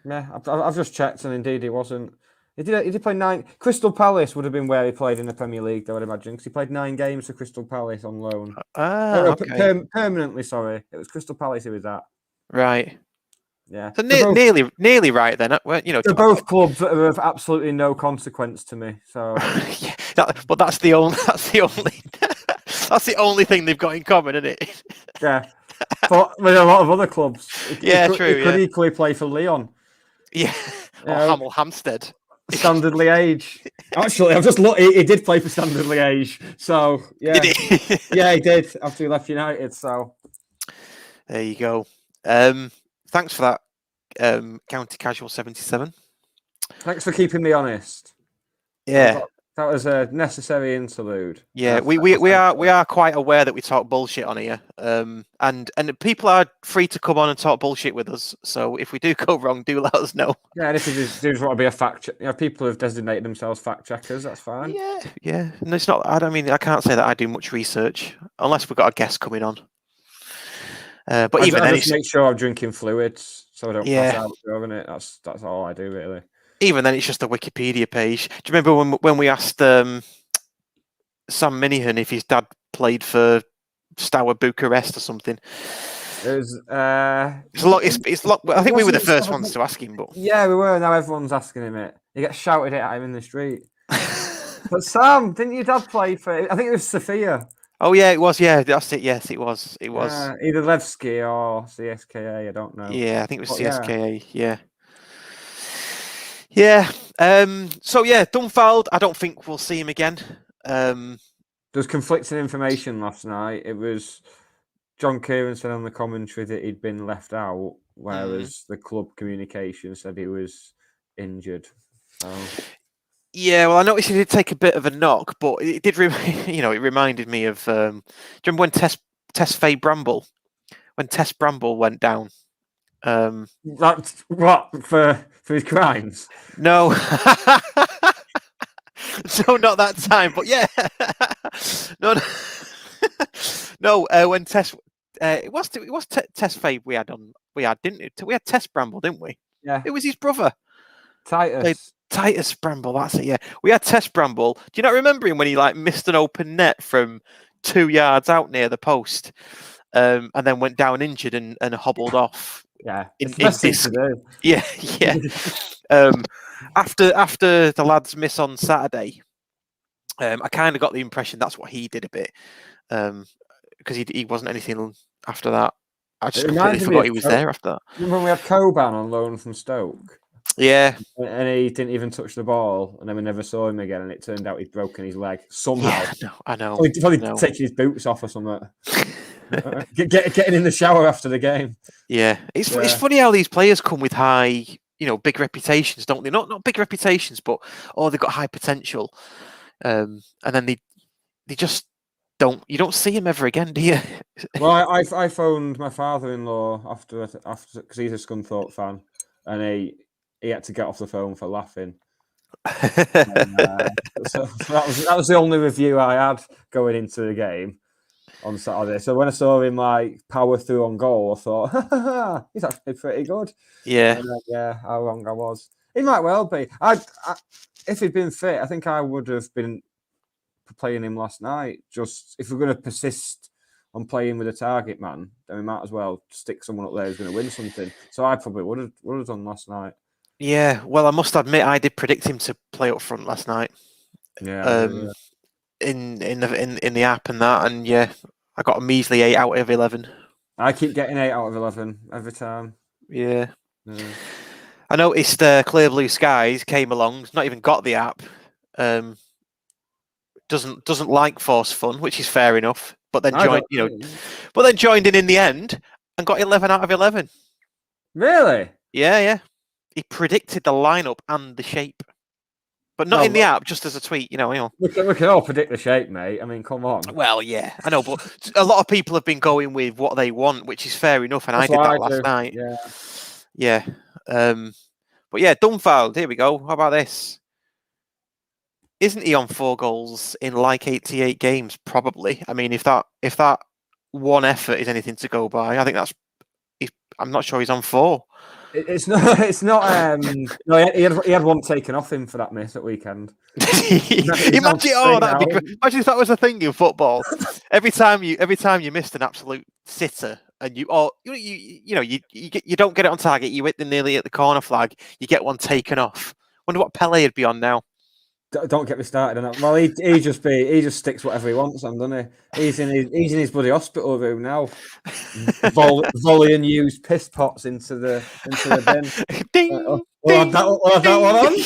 Yeah, I've just checked, and indeed he wasn't. He did play 9. Crystal Palace would have been where he played in the Premier League, I would imagine, because he played 9 games for Crystal Palace on loan. Permanently, sorry. It was Crystal Palace he was at.
Right.
Yeah.
So nearly right then.
They're both clubs that are of absolutely no consequence to me. So.
Yeah, but that's the only that's the only thing they've got in common, isn't it?
Yeah. But with a lot of other clubs.
True.
He could equally play for Leon.
Yeah. Or Hamill Hampstead.
Standard Liège. Actually, I've just looked. He did play for Standard Liège. So, yeah.
Did he?
Yeah, he did after he left United. So,
there you go. Thanks for that, County Casual 77.
Thanks for keeping me honest.
Yeah.
That was a necessary interlude.
Yeah, we are quite aware that we talk bullshit on here, and people are free to come on and talk bullshit with us. So if we do go wrong, do let us know.
Yeah, and if you just want to be a fact checker, people have designated themselves fact checkers. That's fine.
Yeah. And it's not. I can't say that I do much research unless we've got a guest coming on. But I just
make sure I'm drinking fluids so I don't pass out during it. That's all I do really.
Even then, it's just a Wikipedia page. Do you remember when we asked Sam Minihan if his dad played for Steaua Bucharest or something?
It was.
It's a lot. It's a lot. I think we were the first ones to ask him, but
yeah, we were. Now everyone's asking him it. He gets shouted at him in the street. But Sam, didn't your dad play for? I think it was Sofia.
Oh yeah, it was. Yeah, that's it. Yes, it was. It was
either Levski or CSKA. I don't know.
Yeah, I think it was CSKA. Yeah. Yeah. So yeah, Dunfald. I don't think we'll see him again.
There's conflicting information last night. It was John Kieran said on the commentary that he'd been left out, whereas the club communication said he was injured. So.
Yeah, well, I noticed he did take a bit of a knock, but it did. It reminded me of. Do you remember when Tess Faye Bramble, when Tess Bramble went down?
That's what for his crimes?
No, no, not that time. But yeah, no. When Tess, it was Tess Faye we had, didn't it? We had Tess Bramble, didn't we?
Yeah,
it was his brother,
Titus
Bramble, that's it. Yeah, we had Tess Bramble. Do you not remember him when he missed an open net from 2 yards out near the post, and then went down injured and hobbled off?
Yeah,
yeah. After the lads miss on Saturday, I kind of got the impression that's what he did a bit, because he wasn't anything after that. I just completely forgot he was there after that.
Remember when we had Coban on loan from Stoke?
Yeah,
and he didn't even touch the ball, and then we never saw him again. And it turned out he'd broken his leg somehow.
Yeah, I know.
Probably taking his boots off or something. Getting in the shower after the game.
Yeah, it's funny how these players come with high, big reputations, don't they? Not big reputations, but they've got high potential, and then they just don't. You don't see him ever again, do you?
Well, I phoned my father-in-law after because he's a Scunthorpe fan, and he had to get off the phone for laughing. So that was the only review I had going into the game on Saturday. So when I saw him power through on goal, I thought, he's actually pretty good.
Yeah.
How wrong I was. He might well be. If he'd been fit, I think I would have been playing him last night. Just if we're going to persist on playing with a target man, then we might as well stick someone up there who's going to win something. So I probably would have done last night. Yeah,
well, I must admit, I did predict him to play up front last night.
Yeah,
in the app and that, and yeah, I got a measly 8 out of 11.
I keep getting 8 out of 11 every time.
Yeah. I noticed Clear Blue Skies came along. Not even got the app. doesn't like forced fun, which is fair enough. But then joined in the end and got 11 out of 11.
Really?
Yeah. He predicted the lineup and the shape, but not in the app, just as a tweet. You know.
We can all predict the shape, mate. I mean, come on.
Well, yeah, I know, but a lot of people have been going with what they want, which is fair enough, and I did that last night. Yeah. But yeah, Dunfeld. Here we go. How about this? Isn't he on 4 goals in like 88 games? Probably. I mean, if that one effort is anything to go by, I think I'm not sure he's on 4.
It's not. It's not. No, he had one taken off him for that miss at weekend.
Imagine that'd be great. Imagine if that was a thing in football. every time you missed an absolute sitter, and you don't get it on target, you hit nearly at the corner flag, you get one taken off. Wonder what Pele would be on now.
Don't get me started on that. Well, he just sticks whatever he wants on, doesn't he? He's in his bloody hospital room now, volleying used piss pots into the bin.
Ding,
we'll have that one on.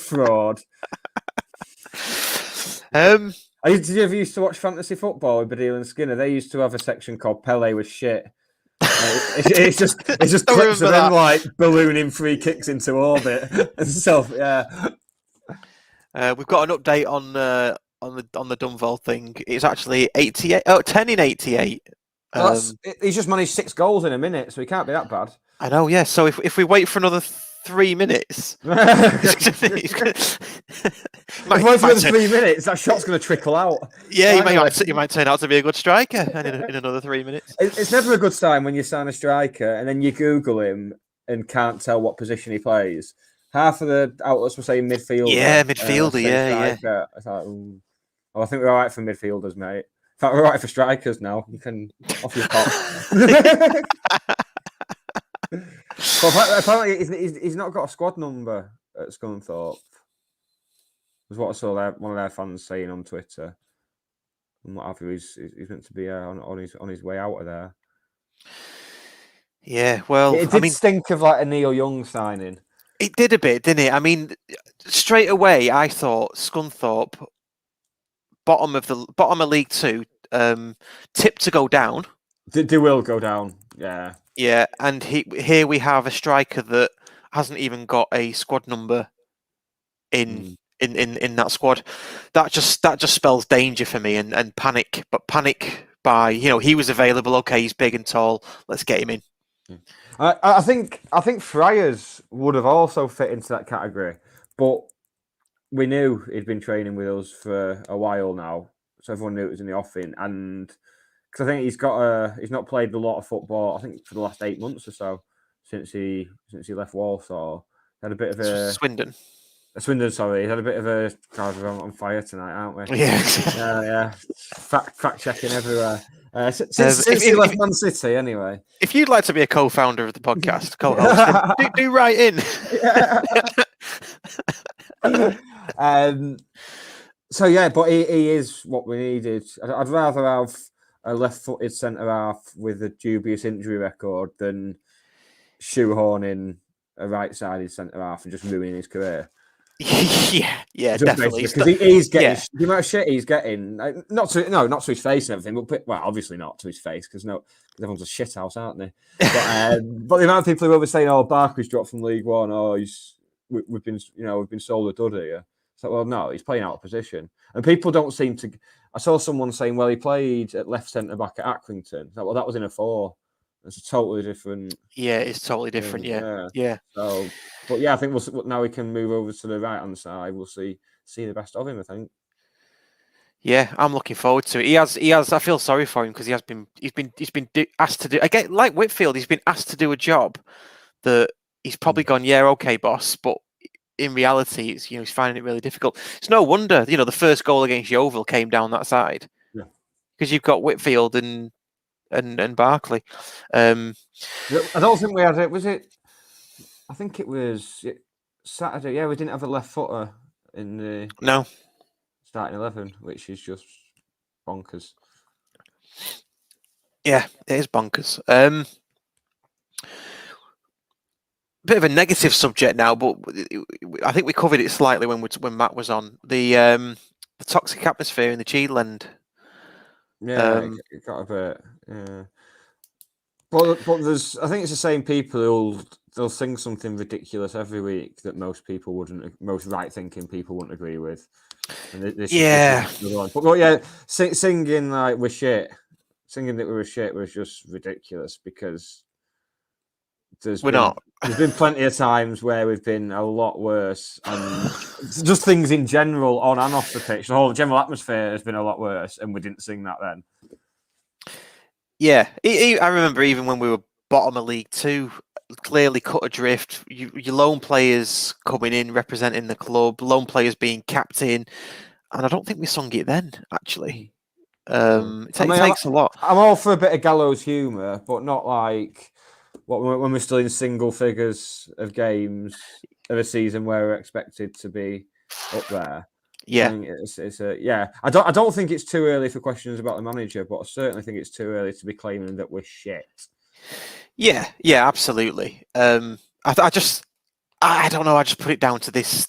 Fraud. Did you ever used to watch fantasy football with Badil and Skinner? They used to have a section called Pele was shit. It's just clips of them like ballooning free kicks into orbit and stuff. Yeah.
We've got an update on the Dunvall thing. It's actually 88. Oh, 10 in 88.
He's just managed 6 goals in a minute, so he can't be that bad.
I know, yeah. So if we wait for another 3 minutes,
if we wait for another 3 minutes, that shot's going to trickle out.
Yeah, he might turn out to be a good striker in another 3 minutes.
It's never a good sign when you sign a striker and then you Google him and can't tell what position he plays. Half of the outlets were saying midfielder.
Yeah, midfielder. Yeah.
I thought, I think we're all right for midfielders, mate. In fact, we're all right for strikers now. You can off your top. Well, apparently, he's not got a squad number at Scunthorpe. Was what I saw one of their fans saying on Twitter. And what have you? He's meant to be on his way out of there.
Yeah, well,
it did stink of like a Neil Young signing.
It did a bit, didn't it? I mean, straight away, I thought Scunthorpe, bottom of League 2, tipped to go down.
They will go down, yeah.
Yeah, and here we have a striker that hasn't even got a squad number in that squad. That just spells danger for me and panic. But panic by he was available. Okay, he's big and tall. Let's get him in.
I think Friars would have also fit into that category, but we knew he'd been training with us for a while now, so everyone knew it was in the offing. And because I think he's not played a lot of football, I think for the last 8 months or so since he left Walsall. He had a bit of
Swindon.
Sorry, he had a bit of a God, we're on fire tonight, aren't we?
Yeah,
yeah. Fact checking everywhere. Since he left Man City, anyway.
If you'd like to be a co-founder of the podcast, co-host, do write in.
So yeah, but he is what we needed. I'd rather have a left-footed centre half with a dubious injury record than shoehorning a right-sided centre half and just ruining his career.
Yeah, definitely.
Because he's getting the amount of shit he's getting. Not to his face and everything, but obviously not to his face because everyone's a shit house, aren't they? But the amount of people who were saying, "Oh, Barkley's dropped from League One. Oh, we've been sold a dud here." So, well, no, he's playing out of position, and people don't seem to. I saw someone saying, "Well, he played at left centre back at Accrington." Well, that was in a 4. It's a totally different.
Yeah, it's totally different. Yeah.
So, but yeah, I think now we can move over to the right hand side. We'll see the best of him. I think.
Yeah, I'm looking forward to it. He has. I feel sorry for him because he's been asked to do. Again, like Whitfield, he's been asked to do a job that he's probably gone, yeah, okay, boss, but in reality, it's he's finding it really difficult. It's no wonder the first goal against Yeovil came down that side. Yeah, because you've got Whitfield and Barkley.
I don't think we had it. Was it? I think it was Saturday. Yeah, we didn't have a left footer in the starting 11, which is just bonkers.
Yeah, it is bonkers. Bit of a negative subject now, but I think we covered it slightly when Matt was on. The toxic atmosphere in the Cheadle end.
Yeah, it got a bit. Yeah, but I think it's the same people they'll sing something ridiculous every week that most right-thinking people wouldn't agree with. And this is the one. But yeah, singing like we're shit, singing that we were shit was just ridiculous because there's been plenty of times where we've been a lot worse, and just things in general on and off the pitch. The whole general atmosphere has been a lot worse, and we didn't sing that then.
Yeah, I remember even when we were bottom of League Two, clearly cut adrift. Your lone players coming in representing the club, lone players being captain, and I don't think we sung it then. Actually, it takes a lot.
I'm all for a bit of gallows humour, but not like when we're still in single figures of games of a season where we're expected to be up there.
Yeah,
I think I don't think it's too early for questions about the manager, but I certainly think it's too early to be claiming that we're shit.
Yeah, absolutely. I don't know. I just put it down to this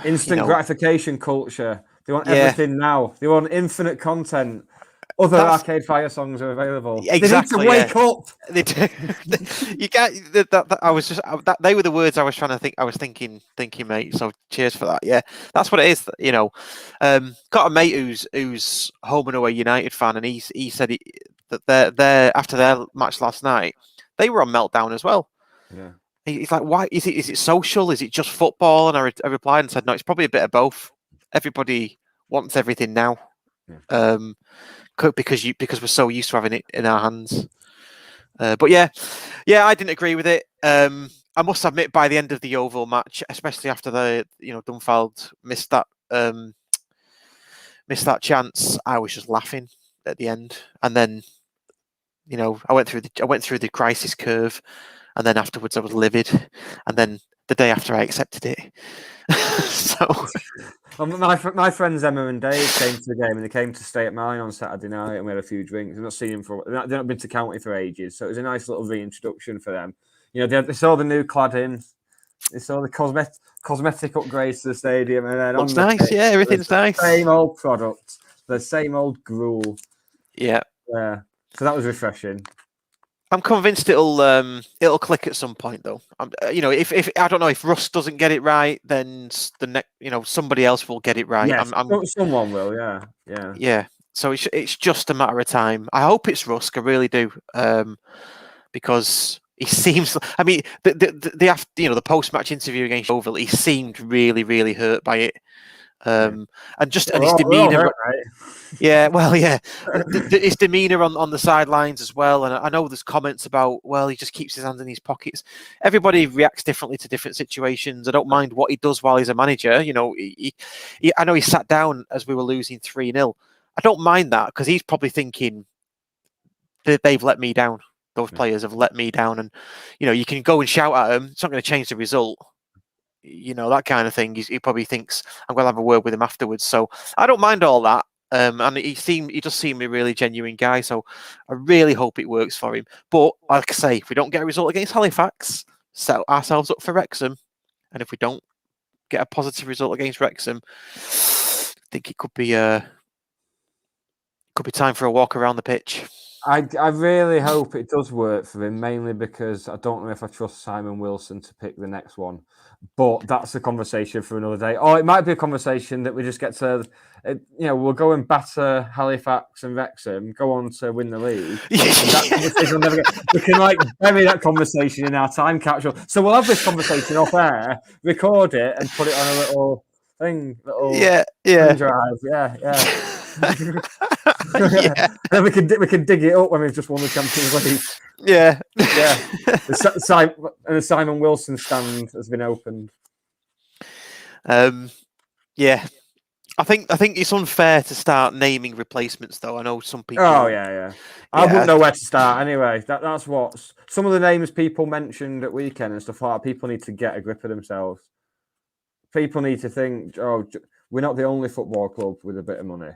instant gratification culture. They want everything now. They want infinite content. Other Arcade Fire songs are available.
Exactly.
They need to wake up.
They do. You get that. I was just they were the words I was trying to think. I was thinking, mate. So cheers for that. Yeah, that's what it is. Got a mate who's home and away United fan, and he said that they're after their match last night, they were on meltdown as well.
Yeah.
He's like, why is it social? Is it just football? And I replied and said, no, it's probably a bit of both. Everybody wants everything now. Yeah. Because we're so used to having it in our hands. But yeah, I didn't agree with it. I must admit, by the end of the Yeovil match, especially after Dunfeld missed that chance, I was just laughing at the end. And then, I went through the crisis curve, and then afterwards I was livid. And then the day after, I accepted it. So.
My friends Emma and Dave came to the game, and they came to stay at mine on Saturday night, and we had a few drinks. I've not seen them they've not been to County for ages, so it was a nice little reintroduction for them. They saw the new cladding, they saw the cosmetic upgrades to the stadium, and then
looks nice. Yeah, everything's nice.
Same old product, the same old gruel.
Yeah.
So that was refreshing.
I'm convinced it'll click at some point, though. If I don't know, if Russ doesn't get it right, then somebody else will get it right.
Yes, someone will. Yeah.
So it's just a matter of time. I hope it's Russ. I really do, because he seems. I mean, the post-match interview against Yeovil, he seemed really, really hurt by it. And his demeanour.
Right?
Yeah, well, yeah, his demeanour on the sidelines as well. And I know there's comments about, well, he just keeps his hands in his pockets. Everybody reacts differently to different situations. I don't mind what he does while he's a manager. I know he sat down as we were losing 3-0. I don't mind that, because he's probably thinking that they've let me down. Those players have let me down, and you can go and shout at them. It's not going to change the result. That kind of thing. He probably thinks I'm going to have a word with him afterwards. So I don't mind all that. And he does seem a really genuine guy. So I really hope it works for him. But like I say, if we don't get a result against Halifax, set ourselves up for Wrexham. And if we don't get a positive result against Wrexham, I think it could be time for a walk around the pitch.
I really hope it does work for him, mainly because I don't know if I trust Simon Wilson to pick the next one. But that's a conversation for another day. Or it might be a conversation that we just get to, we'll go and batter Halifax and Wrexham, go on to win the league. We can bury that conversation in our time capsule. So we'll have this conversation off air, record it, and put it on a little thing, drive. Yeah. Then we can dig it up when we've just won the Champions League.
Yeah.
The Simon Wilson stand has been opened.
Yeah. I think it's unfair to start naming replacements, though. I know some people.
Oh yeah. I wouldn't know where to start anyway. That's what some of the names people mentioned at weekend and stuff like that. People need to get a grip of themselves. People need to think. Oh, we're not the only football club with a bit of money.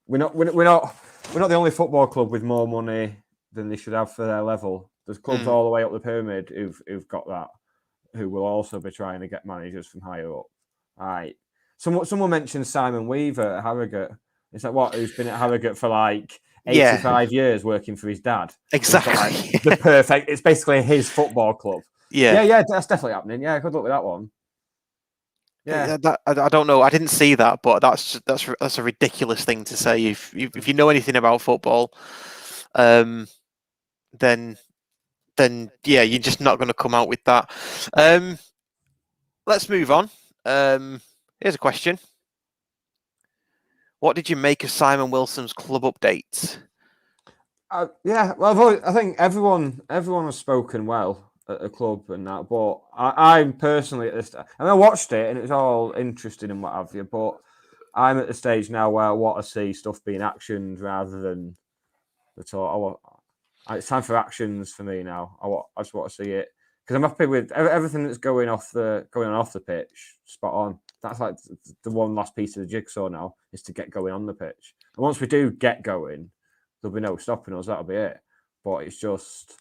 We're not the only football club with more money than they should have for their level. There's clubs all the way up the pyramid who've got that, who will also be trying to get managers from higher up. All right. Someone mentioned Simon Weaver at Harrogate. It's like, what? Who's been at Harrogate for like 85 years working for his dad?
Exactly.
Like, the perfect. It's basically his football club. Yeah. That's definitely happening. Yeah, good luck with that one. Yeah,
I don't know. I didn't see that, but that's a ridiculous thing to say. If you know anything about football, then yeah, you're just not going to come out with that. Let's move on. Here's a question. What did you make of Simon Wilson's club update?
Yeah, well, I think everyone has spoken well at the club and that, but I'm personally at this. I watched it and it was all interesting and what have you, but I'm at the stage now where I want to see stuff being actioned rather than the talk. It's time for actions for me now. I just want to see it because I'm happy with everything that's going on off the pitch. Spot on. That's like the one last piece of the jigsaw now is to get going on the pitch. And once we do get going, there'll be no stopping us. That'll be it. But it's just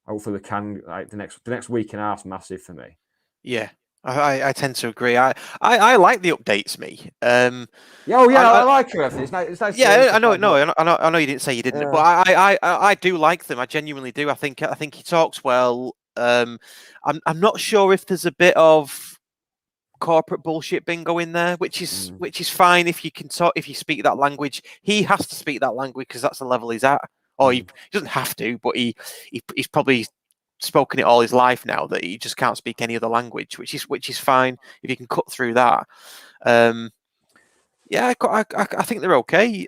hopefully we can like the next week and a half's massive for me.
Yeah, I tend to agree. I like the updates, me.
I like it. It's nice.
Yeah, I know you didn't say you didn't, but I do like them. I genuinely do. I think he talks well. I'm not sure if there's a bit of corporate bullshit bingo in there, which is fine if you can talk, if you speak that language. He has to speak that language because that's the level he's at. Or he doesn't have to, but he's probably spoken it all his life now that he just can't speak any other language, which is fine if you can cut through that. Yeah, I think they're okay.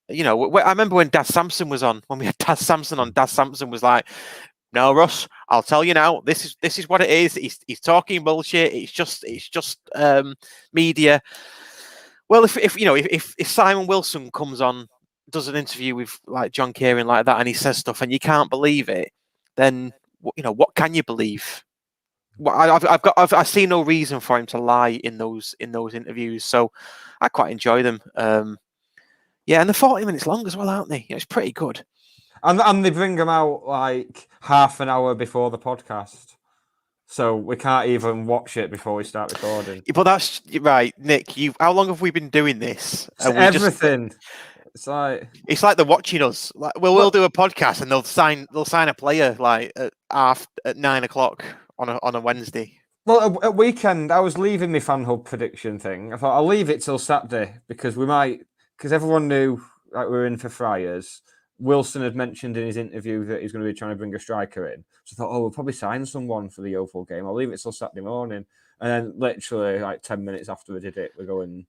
You know, I remember when Daz Sampson was on. When we had Daz Sampson on, Daz Sampson was like, "No, Russ, I'll tell you now. This is what it is. He's talking bullshit. It's just media." Well, if Simon Wilson comes on, does an interview with like John Kieran like that, and he says stuff, and you can't believe it, then what can you believe? Well, I see no reason for him to lie in those interviews, so I quite enjoy them. Yeah, and they're 40 minutes long as well, aren't they? It's pretty good.
And they bring them out like half an hour before the podcast, so we can't even watch it before we start recording.
But that's right, Nick. How long have we been doing this?
Everything. It's
like they're watching us. Like, we'll do a podcast and they'll sign a player like at 9:00 on a Wednesday.
Well, at weekend I was leaving my fan hub prediction thing. I thought I'll leave it till Saturday because everyone knew like we were in for Friars. Wilson had mentioned in his interview that he's going to be trying to bring a striker in. So I thought, we'll probably sign someone for the Yeovil game. I'll leave it till Saturday morning. And then literally like 10 minutes after we did it, we go and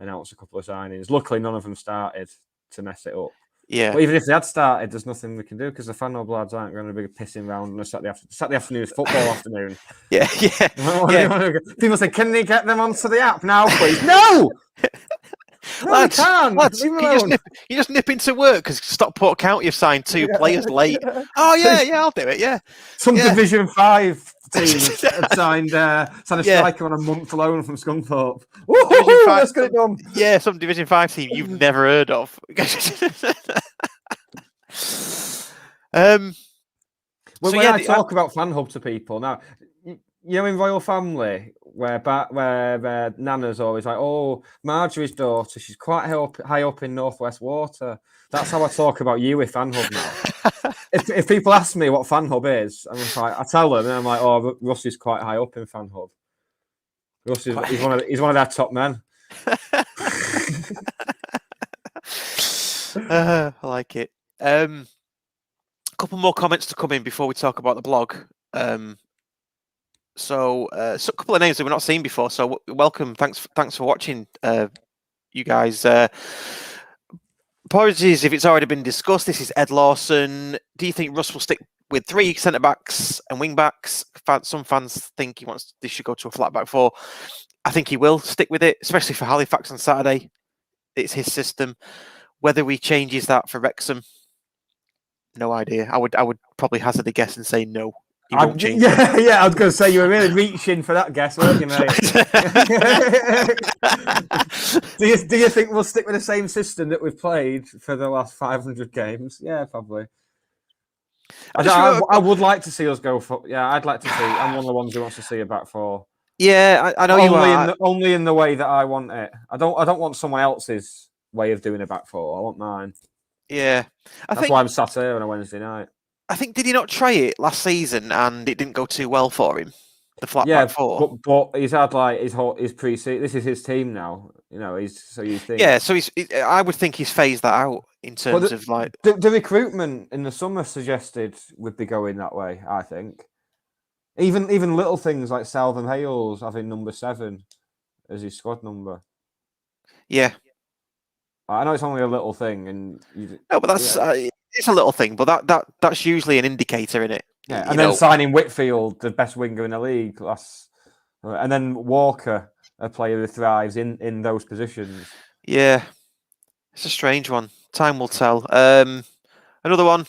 announce a couple of signings. Luckily, none of them started to mess it up.
Yeah.
But even if they had started, there's nothing we can do because the fan hub lads aren't going to be pissing around on a Saturday afternoon is football afternoon.
Yeah.
People say, can they get them onto the app now, please? No!
Lads, you just nip into work because Stockport County have signed 2 players late. Oh yeah, I'll do it. Yeah,
some Division 5 teams have signed a striker on a month loan from Scunthorpe. Let's get it done.
Yeah, some Division 5 team you've never heard of.
When I talk about fan hub to people now, in Royal Family, where Nana's always like, "Oh, Marjorie's daughter, she's quite high up in Northwest Water." That's how I talk about you with fan hub now. if people ask me what fan hub is, I'm just like, I tell them, and I'm like, "Oh, Russ is quite high up in fan hub. Russ is he's one of their top men."
I like it. A couple more comments to come in before we talk about the blog. So a couple of names that we've not seen before. So welcome, thanks for watching, you guys. Apologies if it's already been discussed. This is Ed Lawson. Do you think Russ will stick with 3 centre backs and wing backs? Some fans think they should go to a flat back 4. I think he will stick with it, especially for Halifax on Saturday. It's his system. Whether he changes that for Wrexham, no idea. I would probably hazard a guess and say no.
I was going to say you were really reaching for that guess, weren't you, mate? do you think we'll stick with the same system that we've played for the last 500 games? Yeah, probably. I would like to see us go for. Yeah, I'd like to see. I'm one of the ones who wants to see a back 4.
Yeah, I know you are.
Only in the way that I want it. I don't want someone else's way of doing a back four. I want mine.
Yeah,
That's why I'm sat here on a Wednesday night.
I think, did he not try it last season and it didn't go too well for him? The flat back four.
But he's had like his pre-season. This is his team now. So you think.
Yeah, so I would think he's phased that out in terms of like
the recruitment in the summer suggested would be going that way. I think. Even little things like Salvin Hales having number 7 as his squad number.
Yeah.
I know it's only a little thing,
but that's it's a little thing, but that's usually an indicator in it.
Yeah, and then signing Whitfield, the best winger in the league, and then Walker, a player who thrives in those positions.
Yeah, it's a strange one. Time will tell. Another one.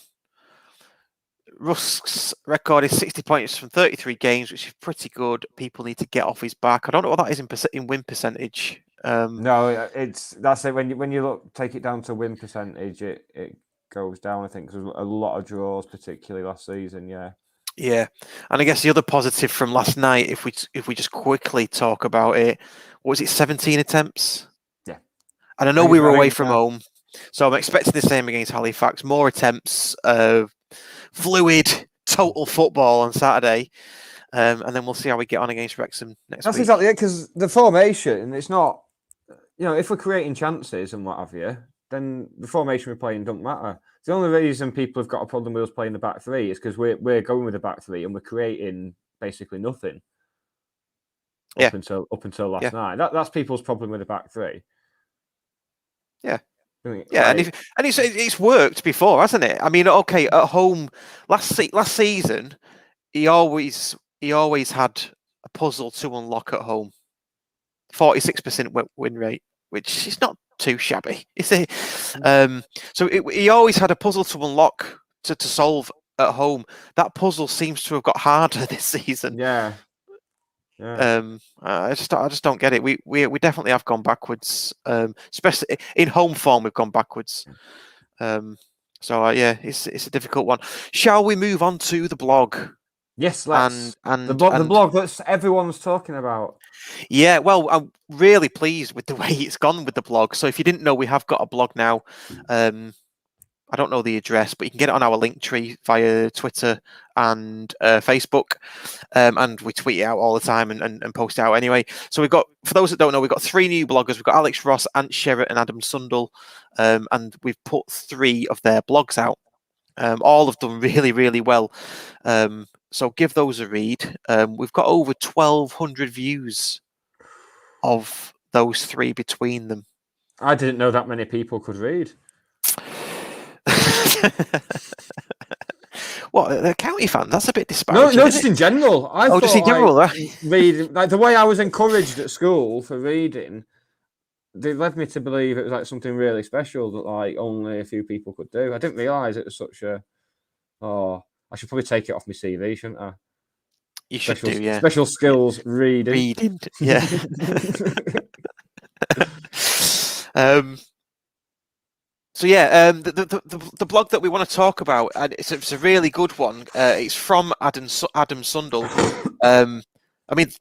Rusk's record is 60 points from 33 games, which is pretty good. People need to get off his back. I don't know what that is in win percentage.
No, that's it. When you take it down to win percentage, it goes down. I think there's a lot of draws, particularly last season.
Yeah, and I guess the other positive from last night, if we just quickly talk about it, what was it, 17 attempts?
Yeah,
and I know we were away from home, so I'm expecting the same against Halifax. More attempts, fluid, total football on Saturday. And then we'll see how we get on against Wrexham next week.
That's exactly it, because the formation, it's not, if we're creating chances and what have you, then the formation we're playing don't matter. The only reason people have got a problem with us playing the back three is because we're going with the back three and we're creating basically nothing up until last night. That's people's problem with the back three.
Yeah. And it's worked before, hasn't it? I mean, okay, at home last season, he always had a puzzle to unlock at home. 46% win rate, which is not too shabby, is it? So he always had a puzzle to unlock to solve at home. That puzzle seems to have got harder this season.
Yeah.
I just don't get it. We definitely have gone backwards, especially in home form. We've gone backwards. It's a difficult one. Shall we move on to the blog?
Yes, let's. The blog that everyone's talking about.
Yeah, well, I'm really pleased with the way it's gone with the blog. So if you didn't know, we have got a blog now. I don't know the address, but you can get it on our link tree via Twitter and Facebook. And we tweet it out all the time and post it out anyway. So we've got, for those that don't know, we've got 3 new bloggers. We've got Alex Ross, Ant Sherratt and Adam Sundell. And we've put 3 of their blogs out. All have done really, really well. So give those a read. We've got over 1,200 views of those 3 between them.
I didn't know that many people could read.
What, the county fans? That's a bit disparaging.
No, just in general.
Just in general.
Reading, like the way I was encouraged at school for reading, they led me to believe it was like something really special that like only a few people could do. I didn't realise it was such a. Oh, I should probably take it off my CV, shouldn't I?
You should do, yeah.
Special skills reading.
Yeah. So yeah, the blog that we want to talk about, and it's a really good one. It's from Adam Sundell. I mean,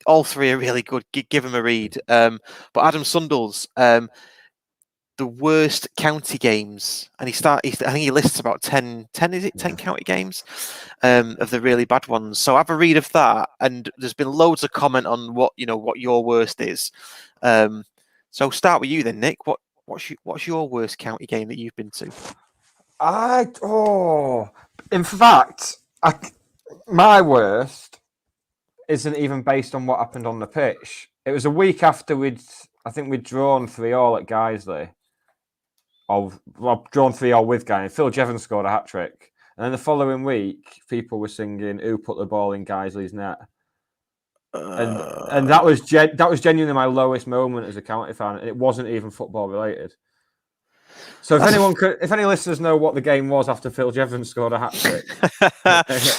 all 3 are really good. Give them a read. But Adam Sundell's the worst county games, and I think he lists about 10 county games of the really bad ones. So have a read of that, and there's been loads of comment on what your worst is. So start with you then, Nick. What's your worst county game that you've been to?
In fact, my worst isn't even based on what happened on the pitch. It was a week after we'd drawn 3-3 at Guiseley. Drawn 3-3 with Guy, and Phil Jevons scored a hat-trick. And then the following week, people were singing "Who put the ball in Guiseley's net?" And that was genuinely my lowest moment as a county fan, and it wasn't even football related. So if any listeners know what the game was after Phil Jevons scored a hat-trick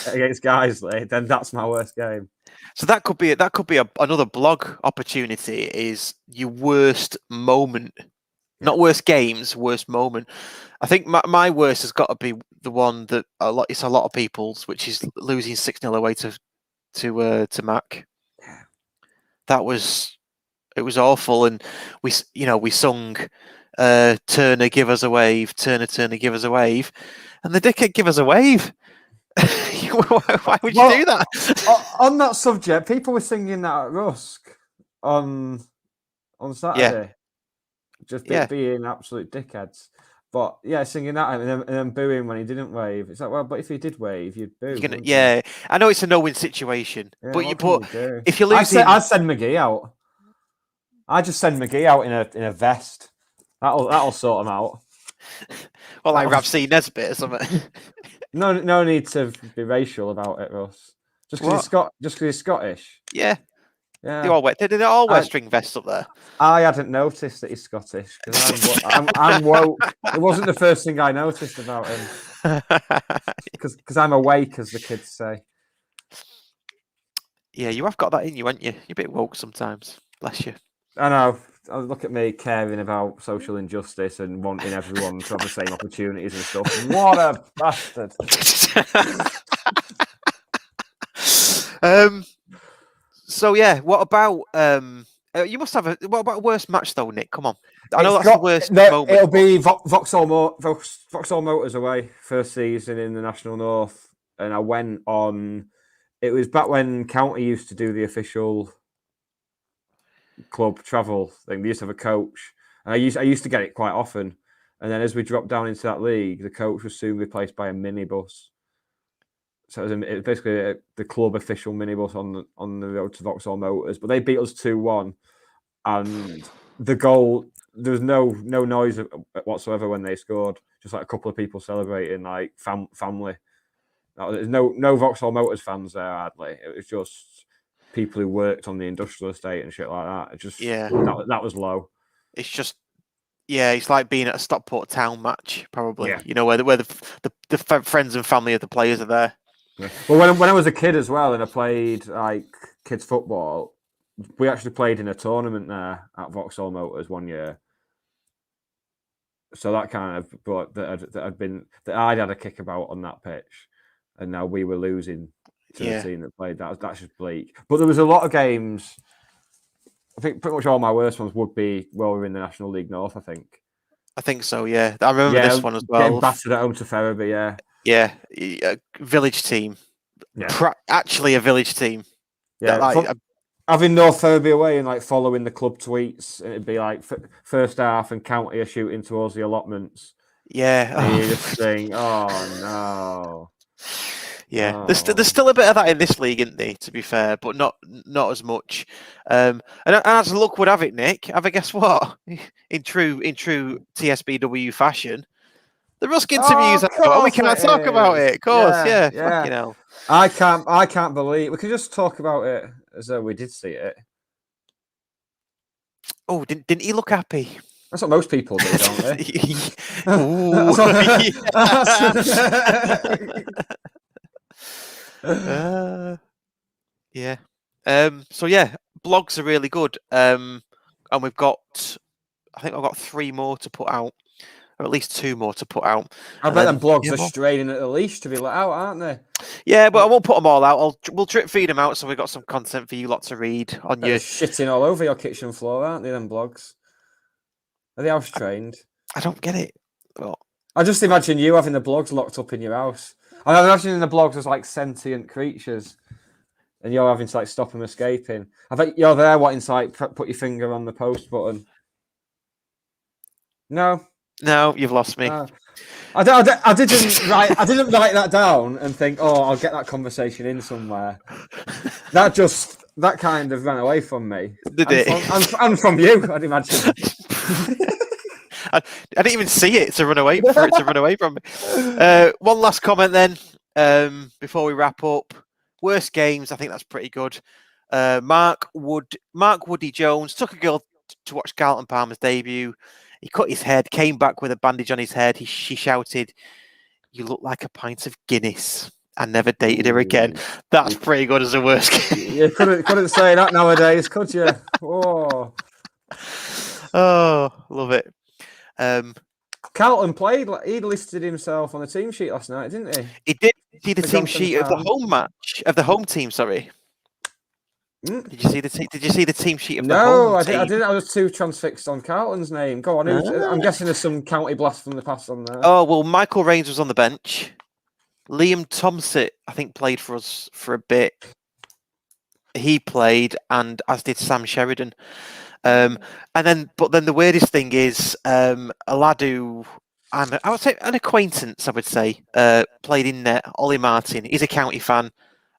against Guiseley, then that's my worst game.
So that could be another blog opportunity. Is your worst moment? Not worst games, worst moment. I think my worst has got to be the one that it's a lot of people's, which is losing 6-0 away to Mac. it was awful, and we sung Turner, give us a wave, Turner, give us a wave, and the dickhead give us a wave. Why would you do that?
On that subject, people were singing that at Rusk on Saturday, just being absolute dickheads. But yeah, singing that and then booing when he didn't wave. It's like, well, but if he did wave, you'd boo.
I know it's a no-win situation, but if you're losing,
I'd send McGee out. I just send McGee out in a vest. That'll sort him out.
Well, like Rapsy Nesbitt or something.
No need to be racial about it, Russ. Just because he's Scottish.
Yeah. They all wear string vests up there.
I hadn't noticed that he's Scottish because I'm woke. It wasn't the first thing I noticed about him because I'm awake, as the kids say.
Yeah, you have got that in you, haven't you? You're a bit woke sometimes. Bless you.
I know. Look at me caring about social injustice and wanting everyone to have the same opportunities and stuff. What a bastard.
So yeah, what about you must have what about a worst match though, Nick? Come on. I know that's the worst moment.
It'll be Vauxhall Motors away, first season in the National North. And I went on, it was back when County used to do the official club travel thing. They used to have a coach. And I used to get it quite often. And then as we dropped down into that league, the coach was soon replaced by a minibus. So it was basically the club official minibus on the road to Vauxhall Motors. But they beat us 2-1. And the goal, there was no noise whatsoever when they scored. Just like a couple of people celebrating, like family. There's no Vauxhall Motors fans there, hardly. It was just people who worked on the industrial estate and shit like that. That was low.
It's just, it's like being at a Stockport Town match, probably. Yeah. Where the friends and family of the players are there.
Yeah. Well, when I was a kid as well, and I played like kids football, we actually played in a tournament there at Vauxhall Motors one year. So that kind of brought that I'd had a kick about on that pitch, and now we were losing to the team that played that. That's just bleak. But there was a lot of games. I think pretty much all my worst ones would be while we were in the National League North. I think
so. Yeah, I remember this one as well.
Getting battered at home to Ferriby. Yeah.
Yeah, a village team. Yeah. Actually, a village team.
Yeah, having North Ferriby away and like following the club tweets, and it'd be like first half and County are shooting towards the allotments.
Yeah,
and you just think, oh no.
Yeah, there's still a bit of that in this league, isn't there? To be fair, but not as much. And as luck would have it, Nick, have a guess what? In true TSBW fashion. The Rusk interviews, we can't talk about it. Of course, yeah. Fucking hell.
I can't believe we could just talk about it as though we did see it.
Oh, didn't he look happy?
That's what most people do, don't they?
Yeah. So yeah, blogs are really good. And we've got, I think I've got 3 more to put out. Or at least 2 more to put out.
I bet them blogs are straining at the leash to be let out, aren't they?
Yeah, but I won't put them all out. We'll drip feed them out so we've got some content for you lot to read on your...
shitting all over your kitchen floor, aren't they, them blogs? Are they house trained?
I don't get it. Well,
I just imagine you having the blogs locked up in your house. I'm imagining the blogs as like sentient creatures and you're having to like stop them escaping. I bet you're there wanting to like put your finger on the post button.
No, you've lost me.
I didn't write that down and think, I'll get that conversation in somewhere. That kind of ran away from me.
Did it?
And from you, I'd imagine.
I didn't even see it to run away from me. One last comment then, before we wrap up. Worst games, I think that's pretty good. Mark Woody Jones took a girl to watch Carlton Palmer's debut. He cut his head, came back with a bandage on his head. She shouted, "You look like a pint of Guinness." I never dated her again. That's pretty good as a worst game.
You couldn't say that nowadays, could you? Oh,
love it.
Carlton played. He listed himself on the team sheet last night, didn't he?
He did see the team sheet of the home match, of the home team, sorry. Did you see the team sheet of the
No,
home
I
team?
didn't. I was too transfixed on Carlton's name. Go on. I'm guessing there's some county blast from the past on there.
Oh well, Michael Rains was on the bench. Liam Thompson, I think, played for us for a bit. He played, and as did Sam Sheridan. But then the weirdest thing is a lad who I would say an acquaintance. I would say played in net. Ollie Martin. He's a county fan,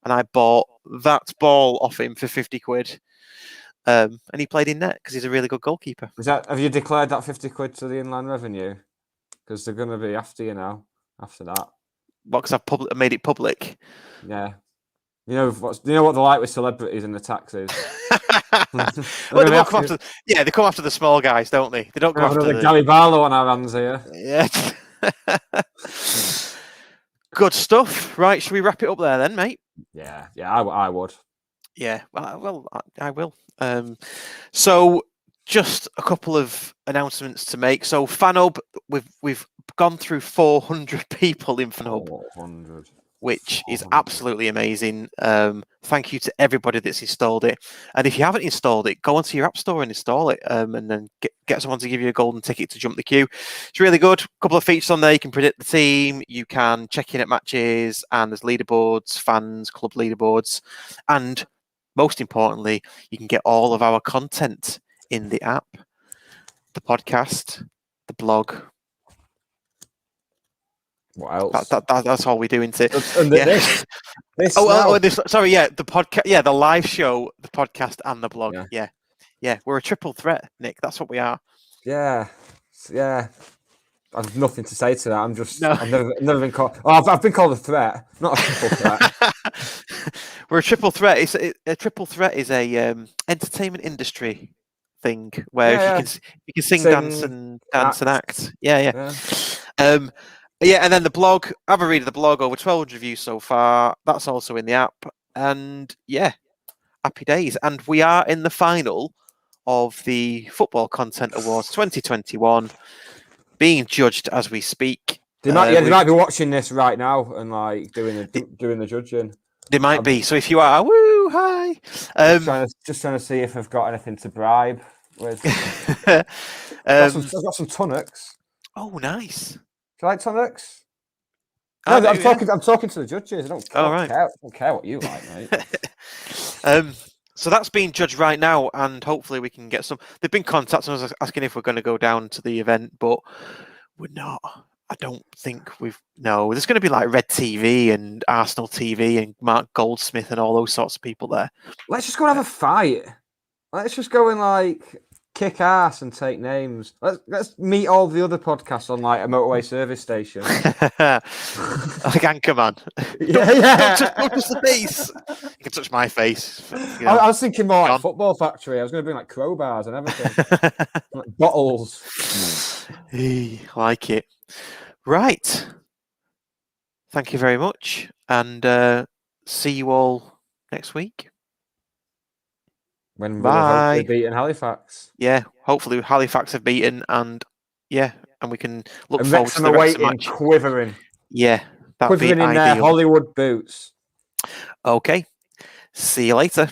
and I bought that ball off him for £50. And he played in net because he's a really good goalkeeper.
Have you declared that £50 to the inland revenue? Because they're going to be after you now. After that,
what? Because I've made it public.
Yeah. You know what they're like with celebrities and the taxes.
Well, they come after the small guys, don't they? They don't go after
the Gary Barlow on our hands here.
Yeah. Good stuff. Right, should we wrap it up there then, mate?
Yeah, I would.
Yeah, well, I will. So just a couple of announcements to make. So FanHub, we've gone through 400 people in FanHub.
400.
Which is absolutely amazing. Thank you to everybody that's installed it. And if you haven't installed it, go onto your app store and install it, and then get someone to give you a golden ticket to jump the queue. It's really good. A couple of features on there. You can predict the team. You can check in at matches, and there's leaderboards, fans, club leaderboards. And most importantly, you can get all of our content in the app, the podcast, the blog.
What else?
That's all we do, isn't it?
This
the podcast, the live show, the podcast, and the blog. Yeah. We're a triple threat, Nick. That's what we are.
Yeah. I've nothing to say to that. I've never been called. Oh, I've been called a threat, not a triple threat.
We're a triple threat. A triple threat is a entertainment industry thing where you can sing, dance, and act. Yeah. And then the blog, have a read of the blog, over 1,200 reviews so far. That's also in the app. And happy days. And we are in the final of the Football Content Awards 2021, being judged as we speak.
They might be watching this right now and like doing the judging.
They might be. So if you are, woo, hi.
Just trying to see if I've got anything to bribe with. I've got some tonics.
Oh, nice.
Do you like tonics? No, I'm talking to the judges. I don't care what you like, mate.
So that's being judged right now, and hopefully we can get some. They've been contacting us asking if we're going to go down to the event, but we're not. I don't think No, there's going to be like Red TV and Arsenal TV and Mark Goldsmith and all those sorts of people there.
Let's just go and have a fight. Let's just go and like kick ass and take names. Let's meet all the other podcasts on like a motorway service station.
Like Anchorman.
Yeah.
Don't touch the face. You can touch my face.
I was thinking more like Football Factory. I was going to bring like crowbars and everything. Like bottles.
I like it. Right. Thank you very much. And see you all next week.
When we'll hopefully beaten Halifax.
Yeah, hopefully Halifax have beaten, and we can look forward to the rest of the match.
Quivering.
Yeah, that'd
quivering
be
in
ideal.
their Hollywood boots.
Okay, see you later.